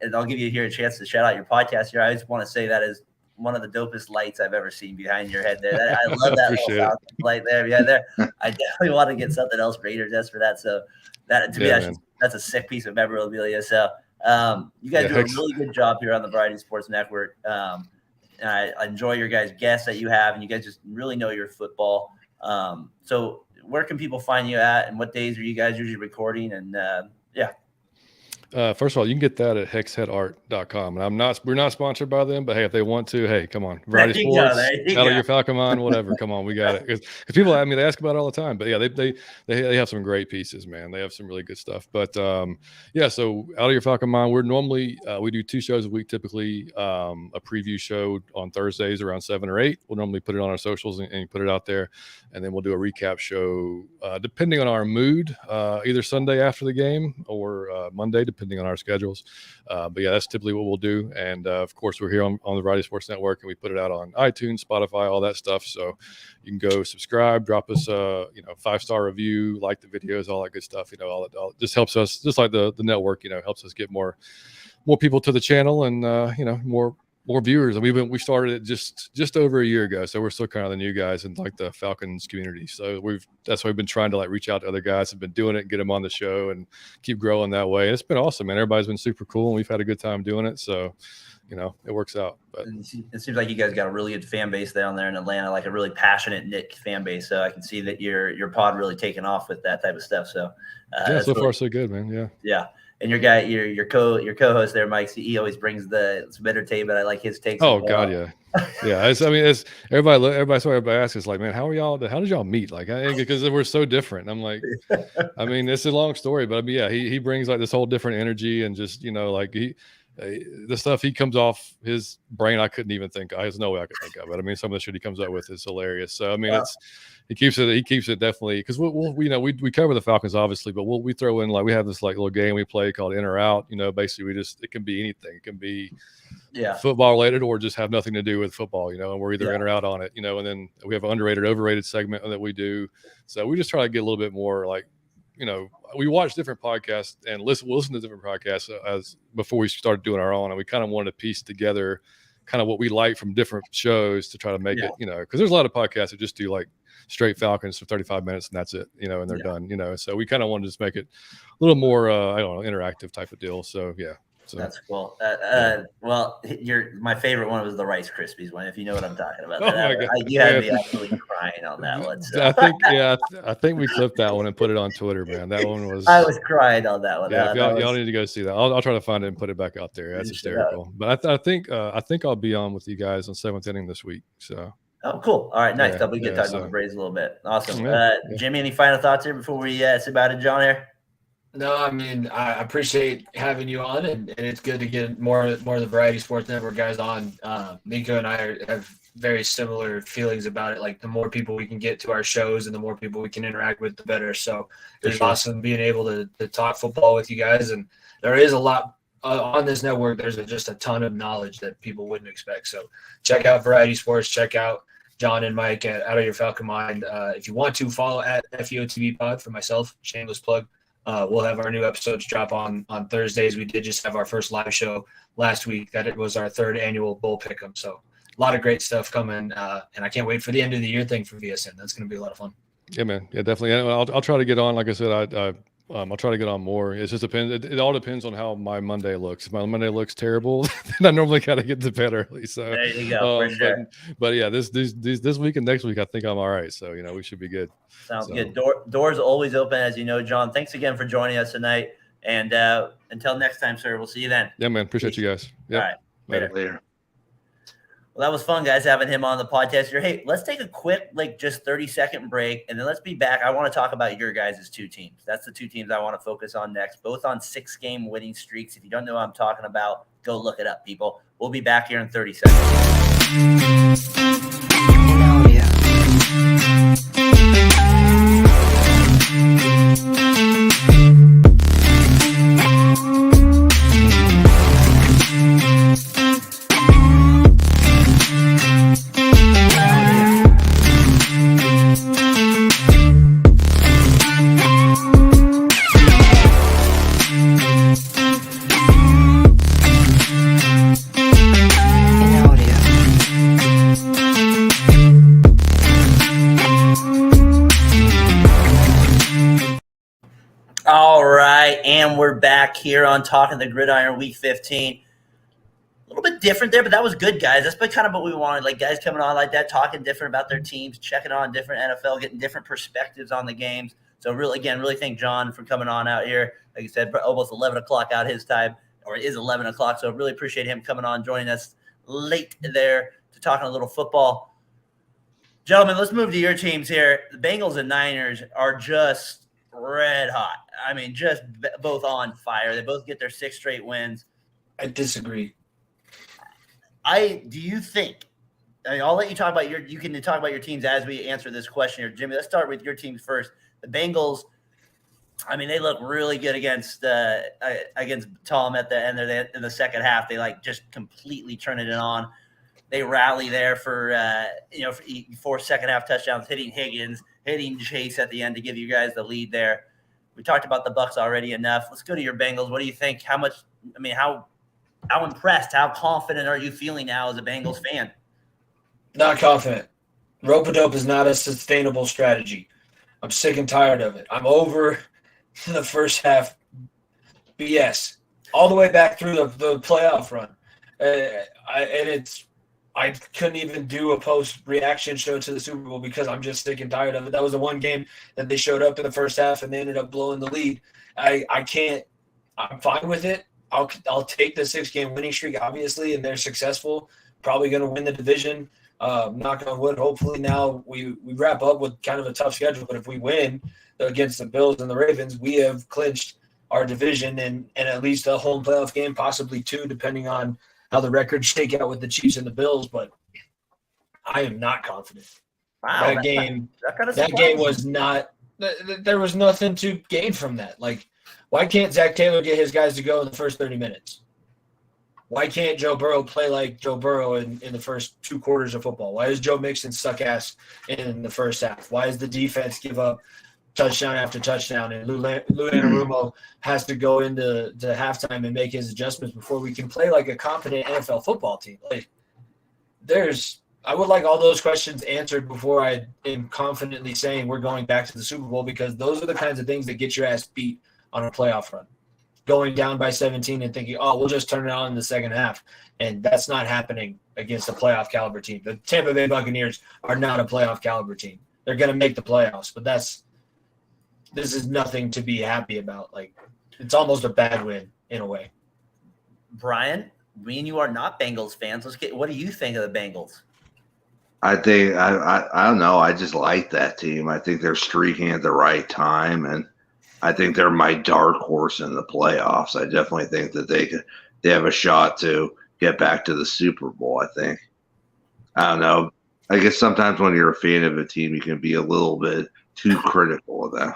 and I'll give you here a chance to shout out your podcast here. I just want to say that is one of the dopest lights I've ever seen behind your head there. I love that little Falcon light there. Yeah, there. I definitely want to get something else Raiders just for that. So that to me, that's a sick piece of memorabilia. So you guys do a really good job here on the Variety Sports Network. And I enjoy your guys' guests that you have, and you guys just really know your football. So where can people find you at, and what days are you guys usually recording? And first of all, you can get that at hexheadart.com. And we're not sponsored by them, but hey, if they want to, hey, come on. Variety Sports, out of your Falcon mind, whatever. Come on, we got it. Because people they ask about it all the time. But yeah, they have some great pieces, man. They have some really good stuff. But yeah, so out of your Falcon mind, we're normally we do 2 shows a week, typically a preview show on Thursdays around 7 or 8. We'll normally put it on our socials and put it out there. And then we'll do a recap show depending on our mood, either Sunday after the game or Monday, depending on our schedules. But yeah, that's typically what we'll do. And of course, we're here on the Variety Sports Network, and we put it out on iTunes, Spotify, all that stuff. So you can go subscribe, drop us a 5-star review, like the videos, all that good stuff. All just helps us, just like the network, helps us get more people to the channel and more viewers. And we started it just over a year ago, so we're still kind of the new guys in like the Falcons community. So that's why we've been trying to like reach out to other guys who've been doing it, get them on the show, and keep growing that way. And it's been awesome, man. Everybody's been super cool, and we've had a good time doing it. So it works out. But it seems like you guys got a really good fan base down there in Atlanta, like a really passionate Nick fan base. So I can see that your pod really taking off with that type of stuff. So so far so good, man. Yeah. And your guy, your co-host there, Mike, he always brings some entertainment. I like his takes. Oh God, yeah. It's everybody asks us like, man, how did y'all meet? Like, because we're so different. I'm like, I mean, it's a long story, but I mean, yeah, he brings like this whole different energy and just like the stuff he comes off his brain, I couldn't even think of. There's no way I could think of it. I mean, some of the shit he comes up with is hilarious. So I mean, he keeps it definitely, because we cover the Falcons obviously, but we throw in, like, we have this like little game we play called In or Out. Basically it can be anything. It can be football related or just have nothing to do with football. And we're either in or out on it. And then we have an underrated, overrated segment that we do. So we just try to get a little bit more like, we watch different podcasts and listen to different podcasts as before we started doing our own, and we kind of wanted to piece together kind of what we like from different shows to try to make it, because there's a lot of podcasts that just do like straight Falcons for 35 minutes and that's it, and they're done, so we kind of wanted to just make it a little more, interactive type of deal. So, yeah. So that's cool. Well, my favorite one was the Rice Krispies one, if you know what I'm talking about. You had me absolutely crying on that one. So. I think we clipped that one and put it on Twitter, man. That one was. I was crying on that one. Yeah, y'all need to go see that. I'll try to find it and put it back out there. That's hysterical. But I think I'll be on with you guys on 7th inning this week. So. Oh, cool. All right, nice. We get talking about the Braves a little bit. Awesome. Jimmy, any final thoughts here before we say bye to John here? No, I mean, I appreciate having you on, and it's good to get more of the Variety Sports Network guys on. Nico and I have very similar feelings about it. Like, the more people we can get to our shows and the more people we can interact with, the better. So it's awesome being able to talk football with you guys. And there is a lot on this network. There's just a ton of knowledge that people wouldn't expect. So check out Variety Sports. Check out John and Mike at Out of Your Falcon Mind. If you want to, follow at FEOTV Pod for myself. Shameless plug. We'll have our new episodes drop on Thursdays. We did just have our first live show last week. That it was our 3rd annual Bull Pick'em. So a lot of great stuff coming, and I can't wait for the end of the year thing for VSN. That's going to be a lot of fun. Yeah, man. Yeah, definitely. I'll try to get on. Like I said, I'll try to get on more. It just depends. It all depends on how my Monday looks. If my Monday looks terrible, then I normally kind of get to bed early. So there you go. For sure. But yeah, this week and next week, I think I'm all right. So we should be good. Sounds good. Doors always open, as you know, John. Thanks again for joining us tonight. And until next time, sir, we'll see you then. Yeah, man. Appreciate you guys. Yeah. All right. Later. Well, that was fun, guys, having him on the podcast here. Hey, let's take a quick, just 30-second break, and then let's be back. I want to talk about your guys' two teams. That's the two teams I want to focus on next, both on 6-game winning streaks. If you don't know what I'm talking about, go look it up, people. We'll be back here in 30 seconds. All right, and we're back here on Talking the Gridiron Week 15. A little bit different there, but that was good, guys. That's been kind of what we wanted, guys coming on like that, talking different about their teams, checking on different NFL, getting different perspectives on the games. So really thank John for coming on out here. Like you said, almost 11 o'clock out his time, or it is 11 o'clock, so really appreciate him coming on, joining us late there to talking a little football. Gentlemen, let's move to your teams here. The Bengals and Niners are just red hot. I mean, just both on fire. They both get their 6 straight wins. I disagree. Do you think? I'll let you talk about you can talk about your teams as we answer this question here, Jimmy. Let's start with your teams first. The Bengals. I mean, they look really good against Tom at the end of the second half. They just completely turn it on. They rally there for 4 second half touchdowns, hitting Higgins, hitting Chase at the end to give you guys the lead there. We talked about the Bucs already enough. Let's go to your Bengals. What do you think? How impressed, how confident are you feeling now as a Bengals fan? Not confident. Rope-a-dope is not a sustainable strategy. I'm sick and tired of it. I'm over the first half BS all the way back through the playoff run. I couldn't even do a post-reaction show to the Super Bowl because I'm just sick and tired of it. That was the one game that they showed up in the first half and they ended up blowing the lead. I can't – I'm fine with it. I'll take the 6-game winning streak, obviously, and they're successful. Probably going to win the division. Knock on wood. Hopefully now we wrap up with kind of a tough schedule. But if we win against the Bills and the Ravens, we have clinched our division and at least a home playoff game, possibly 2, depending on – how the records shake out with the Chiefs and the Bills, but I am not confident. Wow, that game was not – there was nothing to gain from that. Why can't Zach Taylor get his guys to go in the first 30 minutes? Why can't Joe Burrow play like Joe Burrow in the first 2 quarters of football? Why does Joe Mixon suck ass in the first half? Why does the defense give up touchdown after touchdown, and Lou Anarumo has to go into halftime and make his adjustments before we can play like a competent NFL football team? I would like all those questions answered before I am confidently saying we're going back to the Super Bowl, because those are the kinds of things that get your ass beat on a playoff run. Going down by 17 and thinking, we'll just turn it on in the second half. And that's not happening against a playoff caliber team. The Tampa Bay Buccaneers are not a playoff caliber team. They're going to make the playoffs, but this is nothing to be happy about. It's almost a bad win in a way. Brian, me and you are not Bengals fans. What do you think of the Bengals? I think I don't know. I just like that team. I think they're streaking at the right time, and I think they're my dark horse in the playoffs. I definitely think that they have a shot to get back to the Super Bowl. I think. I don't know. I guess sometimes when you're a fan of a team, you can be a little bit too critical of them.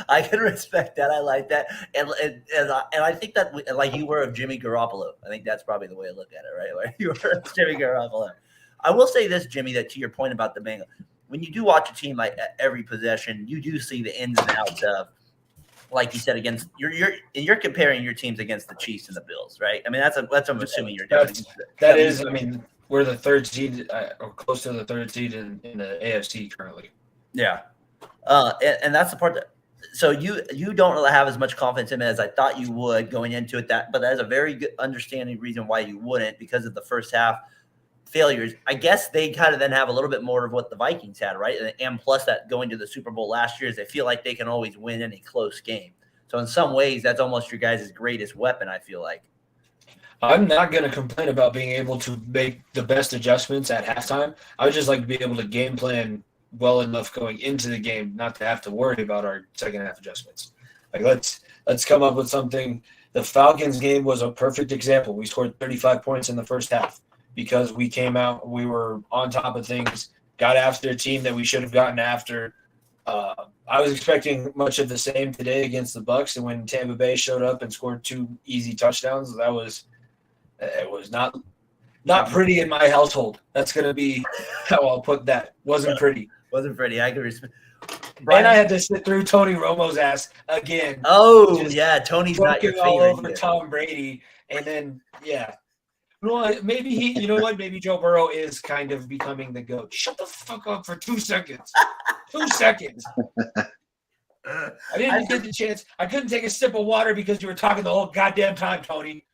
I can respect that. I like that, and I think that like you were of Jimmy Garoppolo. I think that's probably the way to look at it, right? Like you were of Jimmy Garoppolo. I will say this, Jimmy, that to your point about the Bengals, when you do watch a team like every possession, you do see the ins and outs of, like you said, against you're comparing your teams against the Chiefs and the Bills, right? I mean, that's I'm assuming you're doing. That is, I mean, we're the 3rd seed or close to the 3rd seed in the AFC currently. Yeah. And that's the part that So you don't really have as much confidence in it as I thought you would going into it. But that is a very good understanding reason why you wouldn't, because of the first half failures. I guess they kind of then have a little bit more of what the Vikings had, right? And plus that going to the Super Bowl last year is they feel like they can always win any close game. So in some ways, that's almost your guys' greatest weapon, I feel like. I'm not going to complain about being able to make the best adjustments at halftime. I would just like to be able to game plan well enough going into the game not to have to worry about our second half adjustments. Like let's come up with something. The Falcons game was a perfect example. We scored 35 points in the first half because we came out, we were on top of things, got after a team that we should have gotten after. I was expecting much of the same today against the Bucs, and when Tampa Bay showed up and scored 2 easy touchdowns, it was not pretty in my household. That's going to be how I'll put that. Wasn't pretty. Wasn't pretty. I can respect. And I had to sit through Tony Romo's ass again. Oh, yeah. Tony's not your favorite. All over Tom Brady. And then, yeah. Well, maybe maybe Joe Burrow is kind of becoming the GOAT. Shut the fuck up for 2 seconds. 2 seconds. I didn't get the chance. I couldn't take a sip of water because you were talking the whole goddamn time, Tony.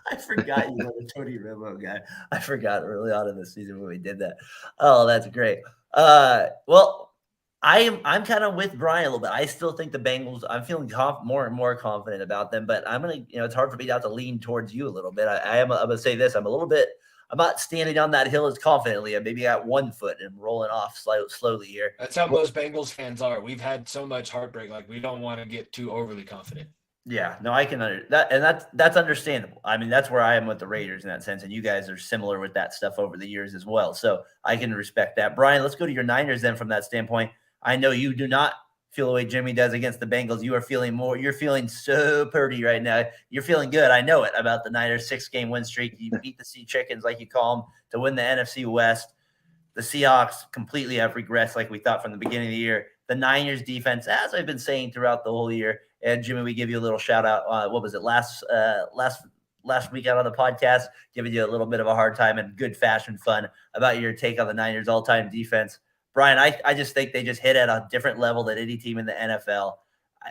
I forgot you were the Tony Romo guy. I forgot early on in the season when we did that. Oh, that's great. Well, I'm kind of with Brian a little bit. I still think the Bengals, I'm feeling more and more confident about them, but I'm going to, it's hard for me not to lean towards you a little bit. I'm going to say this. I'm not standing on that hill as confidently. I maybe got 1 foot and rolling off slowly here. That's how most Bengals fans are. We've had so much heartbreak. Like, we don't want to get too overly confident. Yeah, no, I can that, and that's understandable. I mean, that's where I am with the Raiders in that sense, and you guys are similar with that stuff over the years as well. So I can respect that. Brian, let's go to your Niners then from that standpoint. I know you do not feel the way Jimmy does against the Bengals. You're feeling so pretty right now. You're feeling good. I know it about the Niners 6-game win streak. You beat the Sea Chickens, like you call them, to win the NFC West. The Seahawks completely have regressed like we thought from the beginning of the year. The Niners defense, as I've been saying throughout the whole year, and Jimmy, we give you a little shout out. What was it last week out on the podcast? Giving you a little bit of a hard time and good fashion fun about your take on the Niners all-time defense. Brian, I just think they just hit at a different level than any team in the NFL.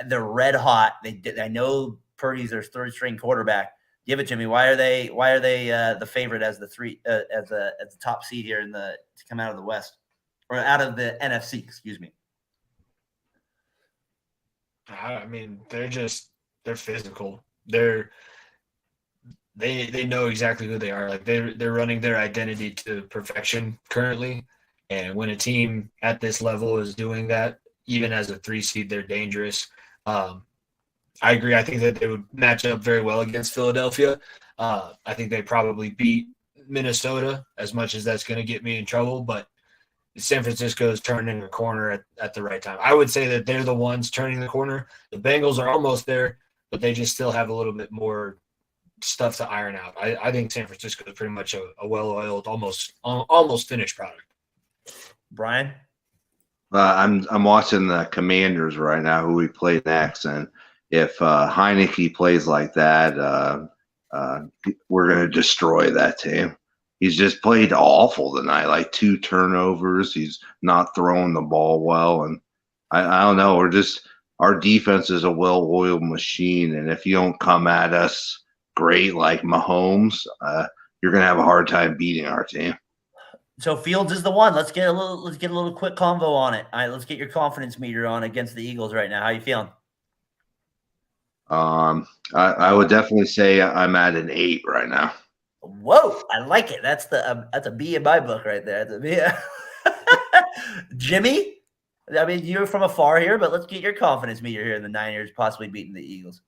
They're red hot. I know Purdy's their third-string quarterback. Give it to me. Why are they the favorite as the top seed here to come out of the West or out of the NFC? Excuse me. I mean, they're physical. They know exactly who they are. Like they're running their identity to perfection currently. And when a team at this level is doing that, even as a 3 seed, they're dangerous. I agree. I think that they would match up very well against Philadelphia. I think they probably beat Minnesota, as much as that's going to get me in trouble, but San Francisco is turning a corner at the right time. I would say that they're the ones turning the corner. The Bengals are almost there, but they just still have a little bit more stuff to iron out. I think San Francisco is pretty much a well-oiled, almost finished product. Brian? I'm watching the Commanders right now, who we play next, and if Heineke plays like that, we're going to destroy that team. He's just played awful tonight, like 2 turnovers. He's not throwing the ball well. And I don't know. Our defense is a well-oiled machine. And if you don't come at us great like Mahomes, you're going to have a hard time beating our team. So Fields is the one. Let's get a little quick convo on it. All right, let's get your confidence meter on against the Eagles right now. How you feeling? I would definitely say I'm at an 8 right now. Whoa, I like it. That's a B in my book right there. That's a B. Jimmy, I mean, you're from afar here, but let's get your confidence meter here in the Niners possibly beating the Eagles.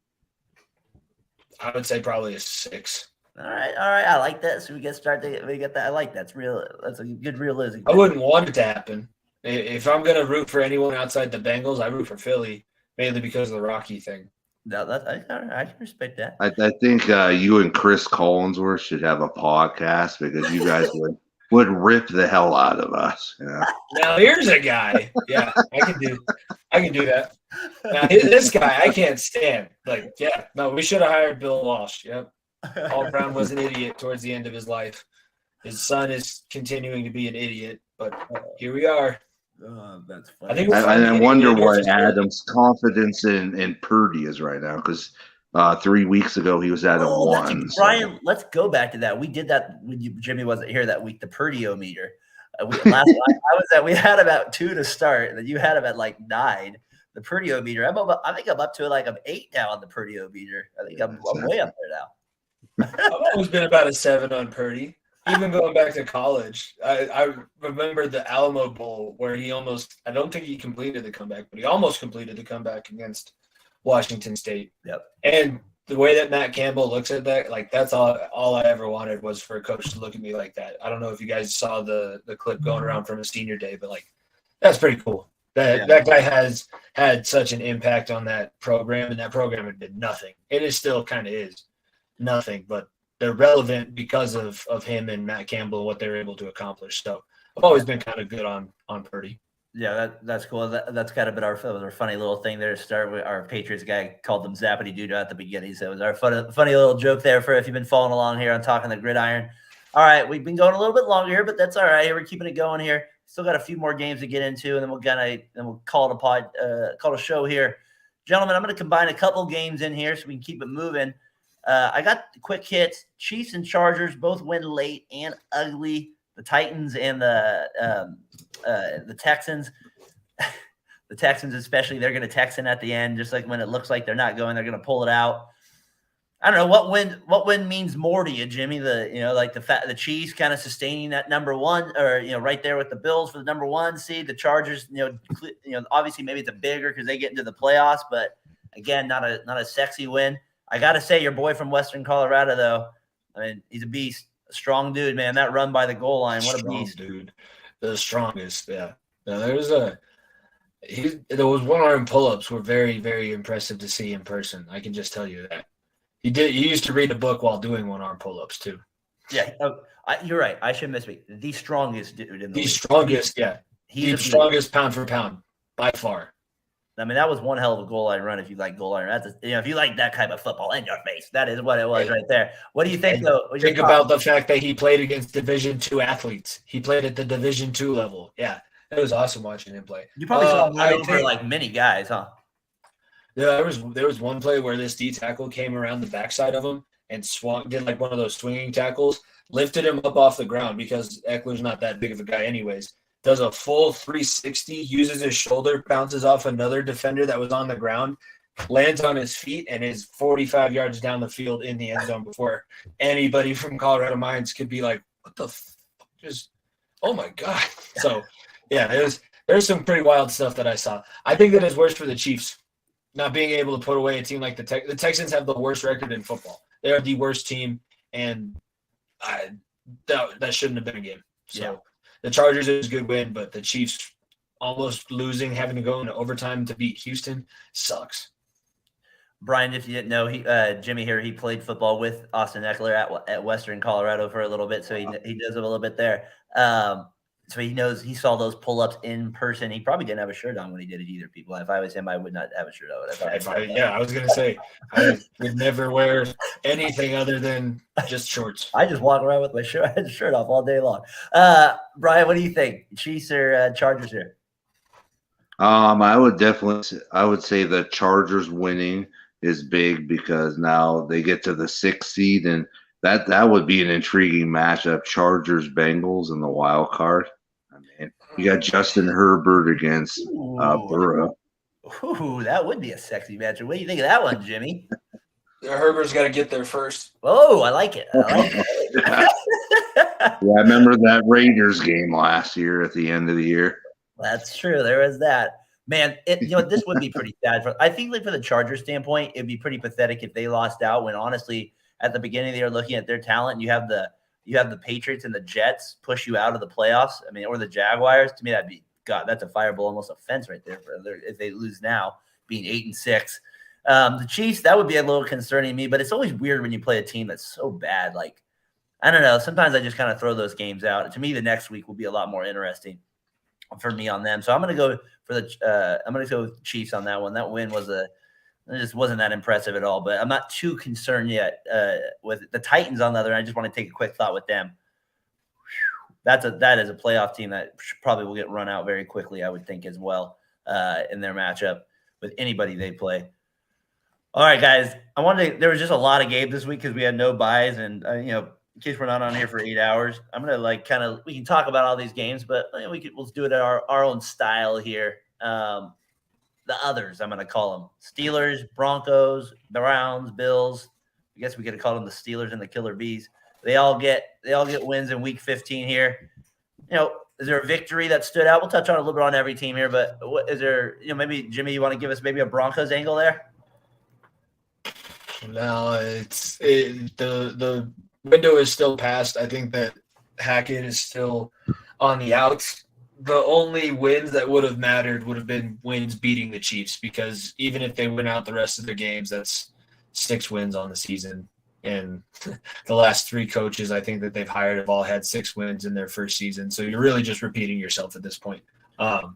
I would say probably a 6. All right. I like that. So we get that. I like that. That's real. That's a good realism. I wouldn't want it to happen. If I'm going to root for anyone outside the Bengals, I root for Philly, mainly because of the Rocky thing. No, I can respect that. I think you and Chris Collinsworth should have a podcast because you guys would rip the hell out of us. Yeah. Now here's a guy. Yeah, I can do that. Now this guy I can't stand. Like, yeah, no, we should have hired Bill Walsh. Yep. Paul Brown was an idiot towards the end of his life. His son is continuing to be an idiot, but here we are. That's funny. I think I wonder what Adam's confidence in Purdy is right now, because 3 weeks ago he was at a 1. Brian, let's go back to that. We did that when Jimmy wasn't here that week. The Purdiometer. We had him at 2 to start, and then you had him at like 9. The Purdiometer. I think I'm up to like I'm 8 now on the Purdiometer. I think I'm way up there now. I've always been about a 7 on Purdy. Even going back to college, I remember the Alamo Bowl where I don't think he completed the comeback, but he almost completed the comeback against Washington State. Yep. And the way that Matt Campbell looks at that, like that's all I ever wanted was for a coach to look at me like that. I don't know if you guys saw the clip going around from his senior day, but like that's pretty cool. That guy has had such an impact on that program, and that program had been nothing. It is still kind of is nothing, but they're relevant because of him and Matt Campbell and what they're able to accomplish. So I've always been kind of good on Purdy. Yeah, that's cool. That's kind of been our funny little thing there to start with. Our Patriots guy called them Zappity Doo at the beginning. So it was our funny little joke there for if you've been following along here on Talking the Gridiron. All right, we've been going a little bit longer here, but that's all right. We're keeping it going here. Still got a few more games to get into, and then we'll call it a show here. Gentlemen, I'm going to combine a couple games in here so we can keep it moving. I got the quick hits. Chiefs and Chargers both win late and ugly. The Titans and the Texans. The Texans especially, they're going to Texan at the end, just like when it looks like they're not going, they're going to pull it out. I don't know what win means more to you, Jimmy. The Chiefs kind of sustaining that number 1, or right there with the Bills for the number 1 seed. The Chargers, obviously maybe it's a bigger because they get into the playoffs, but again, not a sexy win. I got to say, your boy from Western Colorado, though, I mean, he's a beast, a strong dude, man. That run by the goal line, what a beast, dude. The strongest, yeah. No, those one-arm pull-ups were very, very impressive to see in person. I can just tell you that. He used to read a book while doing one-arm pull-ups too. Yeah, you're right. I should misspeak. The strongest dude in the league. Strongest, yeah. He's the strongest pound for pound by far. I mean, that was one hell of a goal line run. If you like goal line, if you like that type of football in your face, that is what it was right there. What do you think, though? Think about the fact that he played against Division II athletes. He played at the Division II level. Yeah, it was awesome watching him play. You probably saw him over like many guys, huh? Yeah, there was one play where this D tackle came around the backside of him and did like one of those swinging tackles, lifted him up off the ground because Eckler's not that big of a guy anyways. Does a full 360, uses his shoulder, bounces off another defender that was on the ground, lands on his feet, and is 45 yards down the field in the end zone before anybody from Colorado Mines could be like, what the just, oh my God. So, yeah, there's some pretty wild stuff that I saw. I think that is worse for the Chiefs, not being able to put away a team like the Texans have the worst record in football. They are the worst team, and that shouldn't have been a game. So. Yeah. The Chargers is a good win, but the Chiefs almost losing, having to go into overtime to beat Houston sucks. Brian, if you didn't know, Jimmy here, he played football with Austin Eckler at Western Colorado for a little bit, so he does a little bit there. So he saw those pull-ups in person. He probably didn't have a shirt on when he did it either, people. If I was him, I would not have a shirt on. I was going to say, I would never wear anything other than just shorts. I just walk around with my shirt off all day long. Brian, what do you think? Chiefs or Chargers here? I would say the Chargers winning is big because now they get to the 6th seed, and that would be an intriguing matchup. Chargers Bengals in the wild card. I mean, you got Justin Herbert against Burrow. Ooh, that would be a sexy matchup. What do you think of that one, Jimmy? Herbert's got to get there first. Oh, I like it. Yeah, I remember that Raiders game last year at the end of the year. That's true. There was that. Man, this would be pretty sad. I think for the Chargers standpoint, it'd be pretty pathetic if they lost out when honestly at the beginning they were looking at their talent. You have the Patriots and the Jets push you out of the playoffs. I mean, or the Jaguars. To me, that'd be that's a fireball, almost offense right there if they lose now, being 8-6. The Chiefs, that would be a little concerning to me, but it's always weird when you play a team that's so bad. Like, I don't know. Sometimes I just kind of throw those games out. To me, the next week will be a lot more interesting for me on them. So I'm going to go with Chiefs on that one. That win it just wasn't that impressive at all, but I'm not too concerned yet with the Titans on the other end. I just want to take a quick thought with them. that is a playoff team that probably will get run out very quickly, I would think, as well, in their matchup with anybody they play. All right, guys. There was just a lot of games this week because we had no buys, and in case we're not on here for 8 hours, I'm gonna we can talk about all these games, but we'll do it at our own style here. The others, I'm gonna call them Steelers, Broncos, Browns, Bills. I guess we could have called them the Steelers and the Killer Bees. They all get wins in week 15 here. Is there a victory that stood out? We'll touch on a little bit on every team here, but what is there? Maybe Jimmy, you want to give us maybe a Broncos angle there? No, the window is still past. I think that Hackett is still on the outs. The only wins that would have mattered would have been wins beating the Chiefs, because even if they win out the rest of their games, that's 6 wins on the season. And the last 3 coaches I think that they've hired have all had 6 wins in their first season. So you're really just repeating yourself at this point. And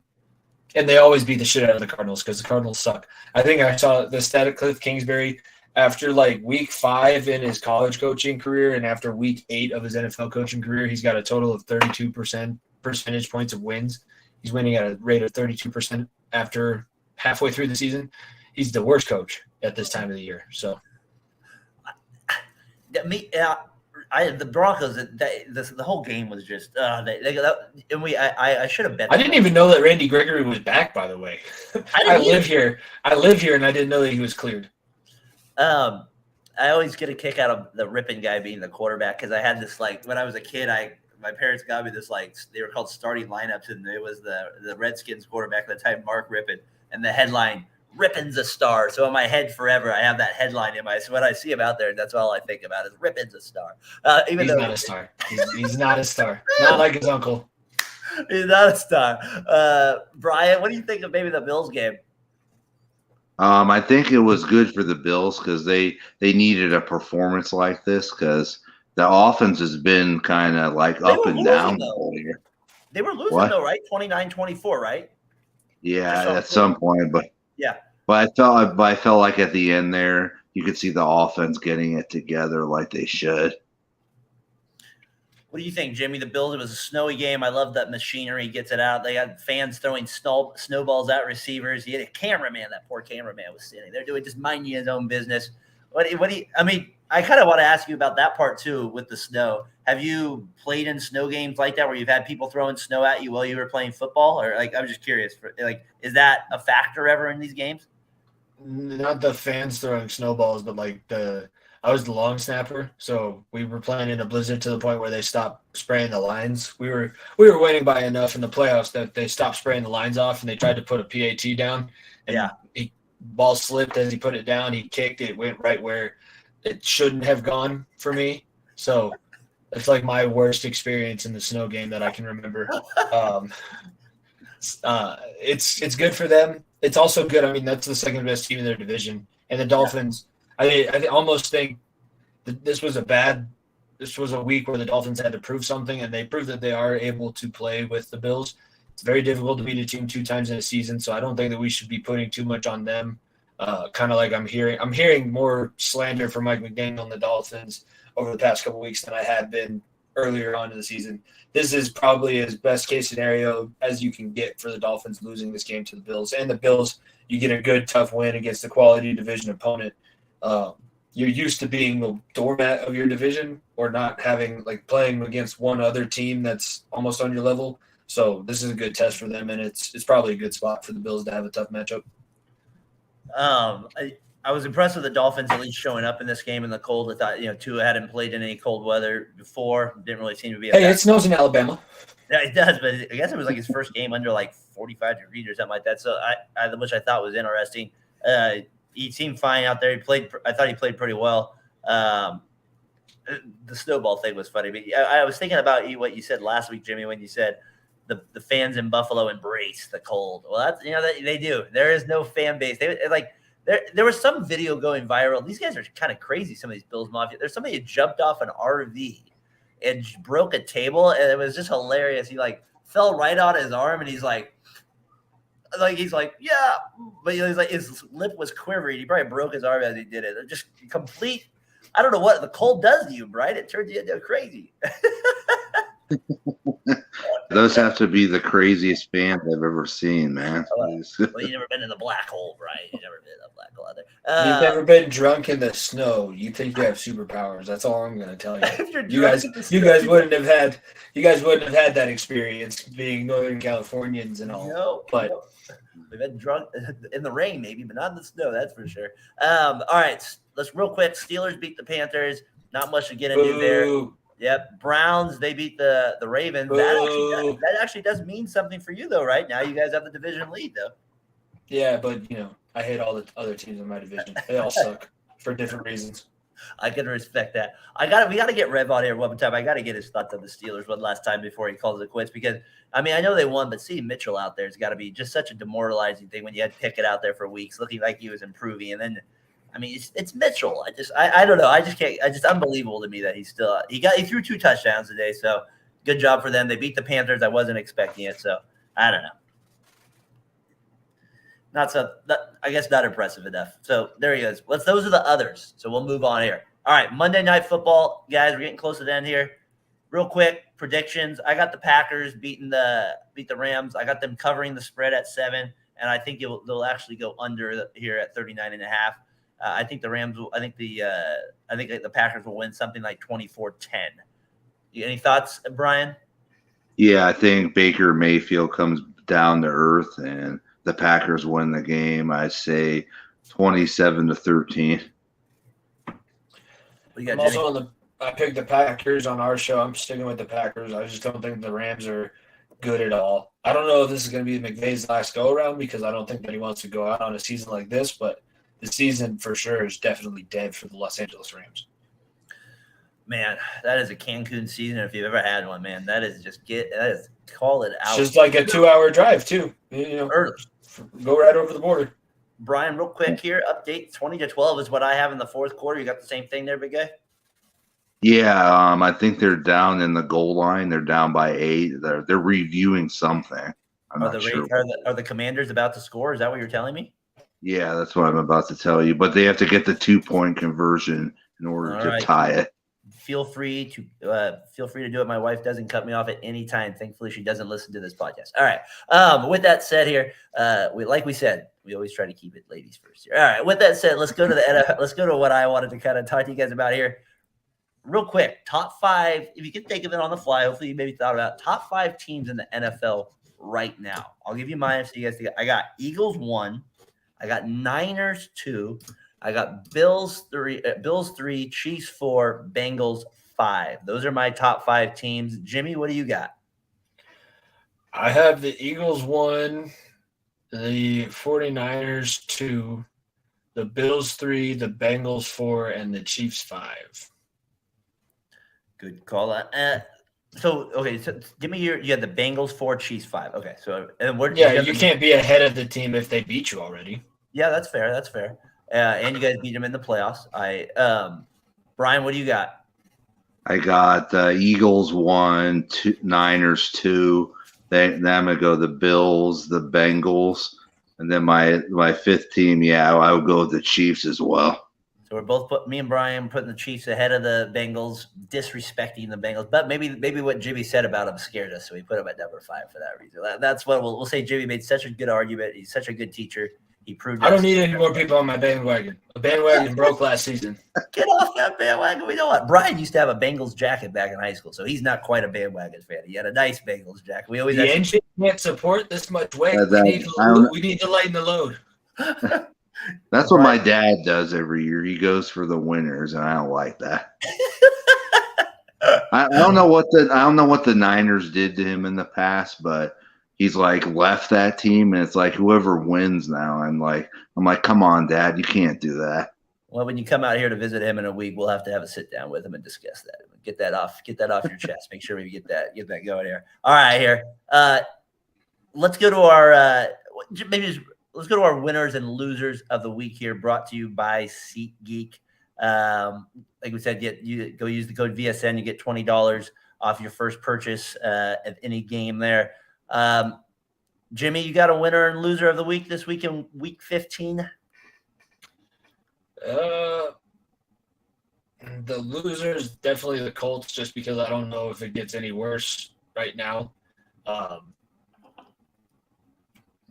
they always beat the shit out of the Cardinals because the Cardinals suck. I think I saw the stat of Cliff Kingsbury after week 5 in his college coaching career and after week 8 of his NFL coaching career, he's got a total of 32% percentage points of wins. He's winning at a rate of 32% after halfway through the season. He's the worst coach at this time of the year. So the Broncos, the whole game was just I should have bet. I didn't even know that Randy Gregory was back, by the way. I live here, and I didn't know that he was cleared. I always get a kick out of the Rippin guy being the quarterback because I had this when I was a kid, my parents got me this they were called starting lineups, and it was the Redskins quarterback at the time, Mark Rippin, and the headline, Rippin's a star. So in my head forever, I have that headline in so when I see him out there, that's all I think about is Rippin's a star. He's not a star. He's not a star. Not like his uncle. He's not a star. Brian, what do you think of maybe the Bills game? I think it was good for the Bills because they needed a performance like this because the offense has been kind of up and down all year. They were losing though, right? 29-24, right? Yeah, at some point, but yeah. But I felt like at the end there, you could see the offense getting it together like they should. What do you think, Jimmy? The Bills, it was a snowy game. I love that machinery gets it out. They had fans throwing snowballs at receivers. You had a cameraman. That poor cameraman was sitting there doing just minding his own business. I kind of want to ask you about that part too with the snow. Have you played in snow games like that where you've had people throwing snow at you while you were playing football? Or I'm just curious. Is that a factor ever in these games? Not the fans throwing snowballs, but I was the long snapper, so we were playing in a blizzard to the point where they stopped spraying the lines. We were winning by enough in the playoffs that they stopped spraying the lines off, and they tried to put a PAT down. And ball slipped as he put it down. He kicked it, went right where it shouldn't have gone for me. So it's my worst experience in the snow game that I can remember. It's good for them. It's also good. I mean, that's the second best team in their division, and the Dolphins. I almost think that this was a week where the Dolphins had to prove something, and they proved that they are able to play with the Bills. It's very difficult to beat a team 2 times in a season, so I don't think that we should be putting too much on them. Kind of like I'm hearing more slander for Mike McDaniel and the Dolphins over the past couple of weeks than I had been earlier on in the season. This is probably as best case scenario as you can get for the Dolphins losing this game to the Bills. And the Bills, you get a good, tough win against a quality division opponent. You're used to being the doormat of your division or not having playing against one other team that's almost on your level. So this is a good test for them, and it's probably a good spot for the Bills to have a tough matchup. I was impressed with the Dolphins at least showing up in this game in the cold. I thought, Tua hadn't played in any cold weather before. Didn't really seem to be. Hey, it snows in Alabama. Yeah, it does, but I guess it was his first game under 45 degrees or something like that. So which I thought was interesting. He seemed fine out there. I thought he played pretty well. The snowball thing was funny, but I was thinking about what you said last week, Jimmy, when you said the fans in Buffalo embrace the cold. Well, that's they do. There is no fan base. There was some video going viral. These guys are kind of crazy. Some of these Bills Mafia. There's somebody who jumped off an RV and broke a table, and it was just hilarious. He fell right on his arm, and he's like, yeah, but his lip was quivering. He probably broke his arm as he did it. Just complete. I don't know what the cold does to you, Brian. It turns you into crazy. Those have to be the craziest fans I've ever seen, man. Well, you've never been in the black hole, right? You've never been in the black hole out there. You've never been drunk in the snow. You think you have superpowers. That's all I'm going to tell you. You guys wouldn't have had that experience being Northern Californians and all. No, we've been drunk in the rain, maybe, but not in the snow. That's for sure. All right, let's real quick. Steelers beat the Panthers. Not much to get into there. Yep, Browns, they beat the Ravens. That actually does mean something for you, though, right? Now you guys have the division lead, though. Yeah, but, I hate all the other teams in my division. They all suck for different reasons. I can respect that. We got to get Rev on here one time. I got to get his thoughts on the Steelers one last time before he calls it quits because, I know they won, but seeing Mitchell out there has got to be just such a demoralizing thing when you had Pickett out there for weeks looking like he was improving. And then, it's Mitchell. I don't know. I just can't. It's unbelievable to me that he threw 2 touchdowns today. So good job for them. They beat the Panthers. I wasn't expecting it. So I don't know. I guess not impressive enough. So there he is. Those are the others. So we'll move on here. All right. Monday Night Football, guys. We're getting close to the end here. Real quick predictions. I got the Packers beat the Rams. I got them covering the spread at 7, and I think they'll actually go under here at 39.5. I think the Rams will. I think the Packers will win something like 24-10. Any thoughts, Brian? Yeah, I think Baker Mayfield comes down to earth and the Packers win the game. I say 27-13. I'm also I picked the Packers on our show. I'm sticking with the Packers. I just don't think the Rams are good at all. I don't know if this is going to be McVay's last go-around because I don't think that he wants to go out on a season like this, but the season for sure is definitely dead for the Los Angeles Rams. Man, that is a Cancun season if you've ever had one, man. That is call it out. It's just like a 2-hour drive too. Early. Go right over the border. Brian, real quick here, update 20-12 is what I have in the fourth quarter. You got the same thing there, big guy? Yeah, I think they're down in the goal line. They're down by 8. They're reviewing something. I'm not sure. Are the Commanders about to score? Is that what you're telling me? Yeah, that's what I'm about to tell you. But they have to get the 2-point conversion in order to tie it. Feel free to do it. My wife doesn't cut me off at any time. Thankfully, she doesn't listen to this podcast. All right. With that said, here, like we said, we always try to keep it ladies first here. All right. With that said, let's go to the NFL. Let's go to what I wanted to kind of talk to you guys about here, real quick. Top 5. If you can think of it on the fly, hopefully you maybe thought about top 5 teams in the NFL right now. I'll give you mine so you guys think. I got Eagles 1. I got Niners 2. I got Bills 3, Chiefs 4, Bengals 5. Those are my top 5 teams. Jimmy, what do you got? I have the Eagles 1, the 49ers 2, the Bills 3, the Bengals 4, and the Chiefs 5. Good call. So give me you had the Bengals 4, Chiefs 5. Okay, so and you can't be ahead of the team if they beat you already. Yeah, that's fair. And you guys beat them in the playoffs. Brian, what do you got? I got Eagles 1, Niners 2. Then I'm gonna go the Bills, the Bengals, and then my fifth team. Yeah, I would go with the Chiefs as well. So we're both me and Brian putting the Chiefs ahead of the Bengals, disrespecting the Bengals. But maybe what Jimmy said about them scared us, so we put him at number 5 for that reason. That's what we'll say. Jimmy made such a good argument. He's such a good teacher. He proved. I don't need any more people on my bandwagon. The bandwagon broke last season. Get off that bandwagon. We know what Brian used to have a Bengals jacket back in high school, so he's not quite a bandwagon fan. He had a nice Bengals jacket. We always the engine can't support this much weight. We need to lighten the load. That's what my dad does every year. He goes for the winners, and I don't like that. I don't know what the Niners did to him in the past, but he's like left that team, and it's like whoever wins now. I'm like, come on, Dad, you can't do that. Well, when you come out here to visit him in a week, we'll have to have a sit down with him and discuss that. Get that off your chest. Make sure we get that going here. All right, here. Let's go to our let's go to our winners and losers of the week here, brought to you by SeatGeek. Like we said, you go use the code VSN, you get $20 off your first purchase of any game there. Jimmy, you got a winner and loser of the week this week in week 15? The loser is definitely the Colts, just because I don't know if it gets any worse right now.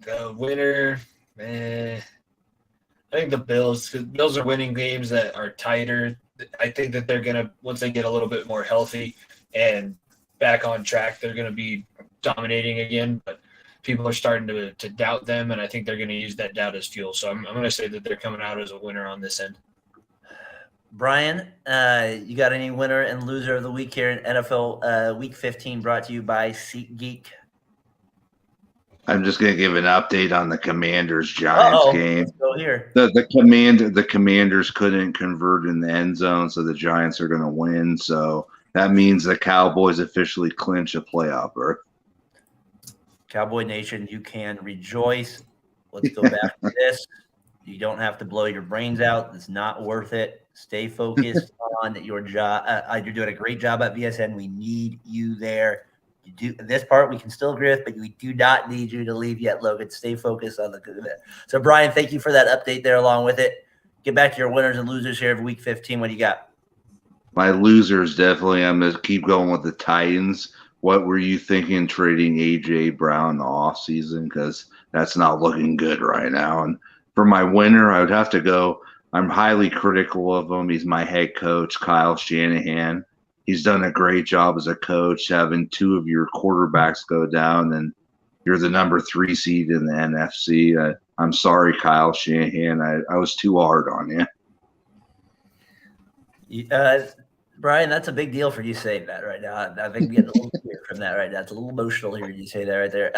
The winner, I think the Bills. 'Cause Bills are winning games that are tighter. I think that they're gonna, once they get a little bit more healthy and back on track, they're gonna be dominating again. But people are starting to doubt them, and I think they're gonna use that doubt as fuel. So I'm gonna say that they're coming out as a winner on this end. Brian, you got any winner and loser of the week here in NFL Week 15, brought to you by SeatGeek? I'm just going to give an update on the Commanders-Giants game. Let's go here. The Commanders couldn't convert in the end zone, so the Giants are going to win. So that means the Cowboys officially clinch a playoff berth. Cowboy Nation, you can rejoice. Let's go back to this. You don't have to blow your brains out. It's not worth it. Stay focused on your job. You're doing a great job at VSN. We need you there. You do this part we can still agree with, but we do not need you to leave yet, Logan. Stay focused on the good. So, Brian, thank you for that update there along with it. Get back to your winners and losers here of Week 15. What do you got? My losers, definitely, I'm going to keep going with the Titans. What were you thinking trading A.J. Brown in the offseason? Because that's not looking good right now. And for my winner, I would have to go. I'm highly critical of him. He's my head coach, Kyle Shanahan. He's done a great job as a coach, having two of your quarterbacks go down, and you're the number 3 seed in the NFC. I'm sorry, Kyle Shanahan. I was too hard on you. Brian, that's a big deal for you saying that right now. I think I'm getting a little tear from that right now. It's a little emotional hearing you say that right there.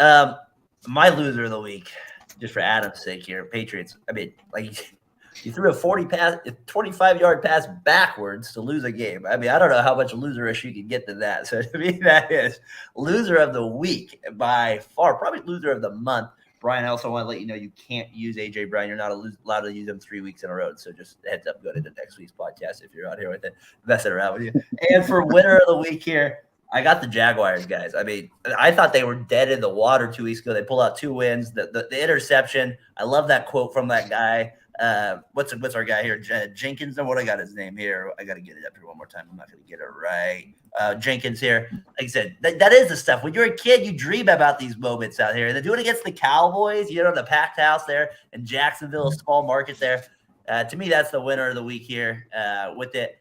My loser of the week, just for Adam's sake here, Patriots. I mean, like, you threw a 25-yard pass backwards to lose a game. I mean, I don't know how much loserish you can get to that. So to me, that is loser of the week by far, probably loser of the month. Brian, I also want to let you know you can't use A.J. Brown. You're not allowed to use him 3 weeks in a row. So just heads up, go to the next week's podcast if you're out here with it, messing around with you. And for winner of the week here, I got the Jaguars, guys. I mean, I thought they were dead in the water 2 weeks ago. They pulled out 2 wins. The interception, I love that quote from that guy. What's our guy here? Jenkins? No, what I got his name here. I got to get it up here one more time. I'm not going to get it right. Jenkins here. Like I said, that is the stuff. When you're a kid, you dream about these moments out here. And they do it against the Cowboys, the packed house there in Jacksonville, a small market there. To me, that's the winner of the week here with it.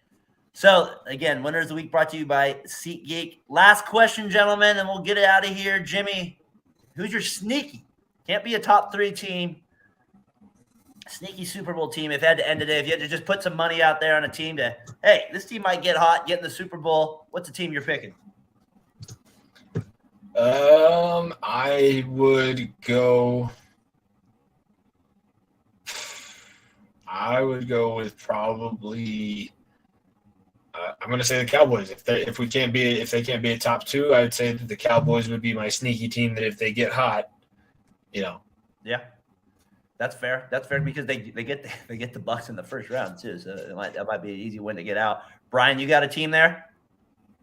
So, again, winners of the week brought to you by SeatGeek. Last question, gentlemen, and we'll get it out of here. Jimmy, who's your sneaky? Can't be a top 3 team. Sneaky Super Bowl team. If you had to end today, if you had to just put some money out there on a team to, hey, this team might get hot, get in the Super Bowl, what's the team you're picking? I would go with probably. I'm going to say the Cowboys. If they can't be a top 2, I would say that the Cowboys would be my sneaky team. That if they get hot, Yeah, that's fair. That's fair because they get the Bucs in the first round too. So that might be an easy win to get out. Brian, you got a team there?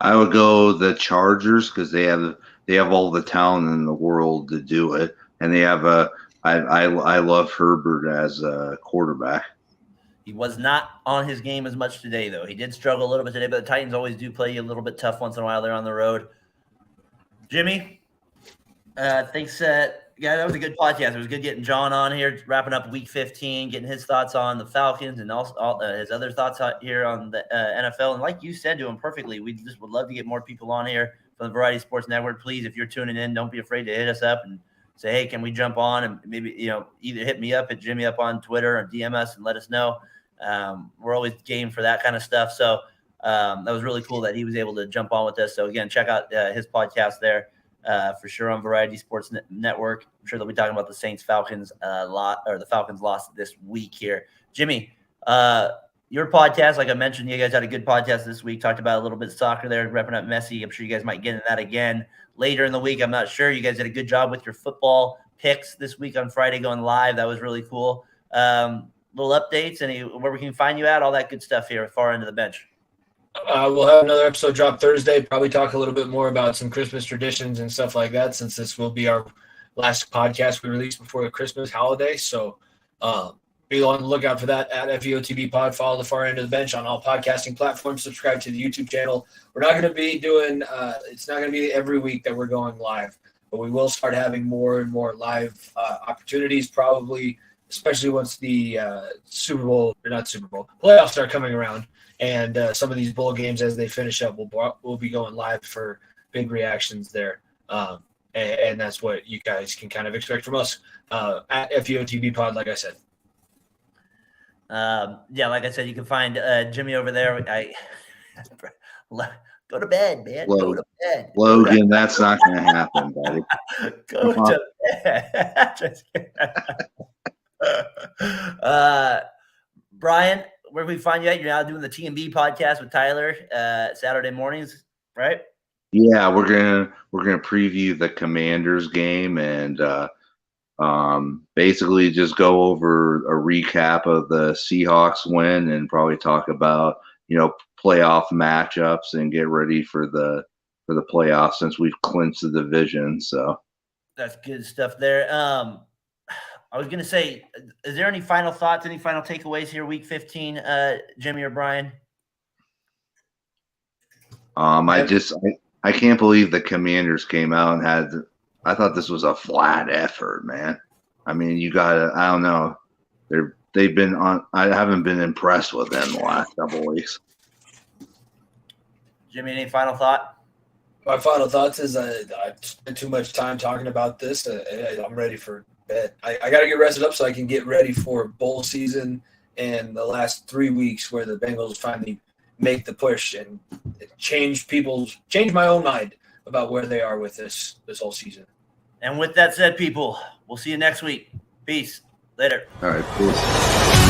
I would go the Chargers because they have all the talent in the world to do it, and they have I love Herbert as a quarterback. He was not on his game as much today, though. He did struggle a little bit today, but the Titans always do play you a little bit tough once in a while. They're on the road. Jimmy, thanks. Yeah, that was a good podcast. It was good getting John on here, wrapping up Week 15, getting his thoughts on the Falcons and also his other thoughts out here on the NFL. And like you said to him perfectly, we just would love to get more people on here from the Variety Sports Network. Please, if you're tuning in, don't be afraid to hit us up and say, hey, can we jump on? And maybe, either hit me up, hit Jimmy up on Twitter or DM us and let us know. We're always game for that kind of stuff. So that was really cool that he was able to jump on with us. So again, check out his podcast there for sure on Variety Sports Network. I'm sure they'll be talking about the Saints-Falcons the Falcons lost this week here. Jimmy, your podcast, like I mentioned, you guys had a good podcast this week. Talked about a little bit of soccer there, repping up Messi. I'm sure you guys might get into that again later in the week. I'm not sure. You guys did a good job with your football picks this week on Friday going live. That was really cool. Little updates, where we can find you at, all that good stuff here, far into the bench. We'll have another episode drop Thursday. Probably talk a little bit more about some Christmas traditions and stuff like that, since this will be our last podcast we release before the Christmas holiday. So be on the lookout for that at FEOTB Pod. Follow the Far End of the Bench on all podcasting platforms. Subscribe to the YouTube channel. We're not going to be doing it's not going to be every week that we're going live, but we will start having more and more live opportunities, probably, especially once the playoffs start coming around, and some of these bowl games as they finish up, we'll be going live for big reactions there. And that's what you guys can kind of expect from us at FEOTB Pod, like I said. Like I said, you can find Jimmy over there. Go to bed, man. Go to bed. Logan, that's not going to happen, buddy. Go to bed. Brian, where can we find you at? You're now doing the T&B podcast with Tyler Saturday mornings, right? Yeah, we're gonna preview the Commanders game and basically just go over a recap of the Seahawks win and probably talk about playoff matchups and get ready for the playoffs since we've clinched the division. So that's good stuff there. I was gonna say, is there any final thoughts, any final takeaways here, Week 15, Jimmy or Brian? I can't believe the Commanders came out and I thought this was a flat effort, man. I mean, I don't know. They've been on. I haven't been impressed with them the last couple of weeks. Jimmy, any final thought? My final thoughts is I spent too much time talking about this. I'm ready for bed. I got to get rested up so I can get ready for bowl season and the last 3 weeks where the Bengals finally make the push and change my own mind about where they are with this whole season. And with that said, people, we'll see you next week. Peace. Later. All right, peace.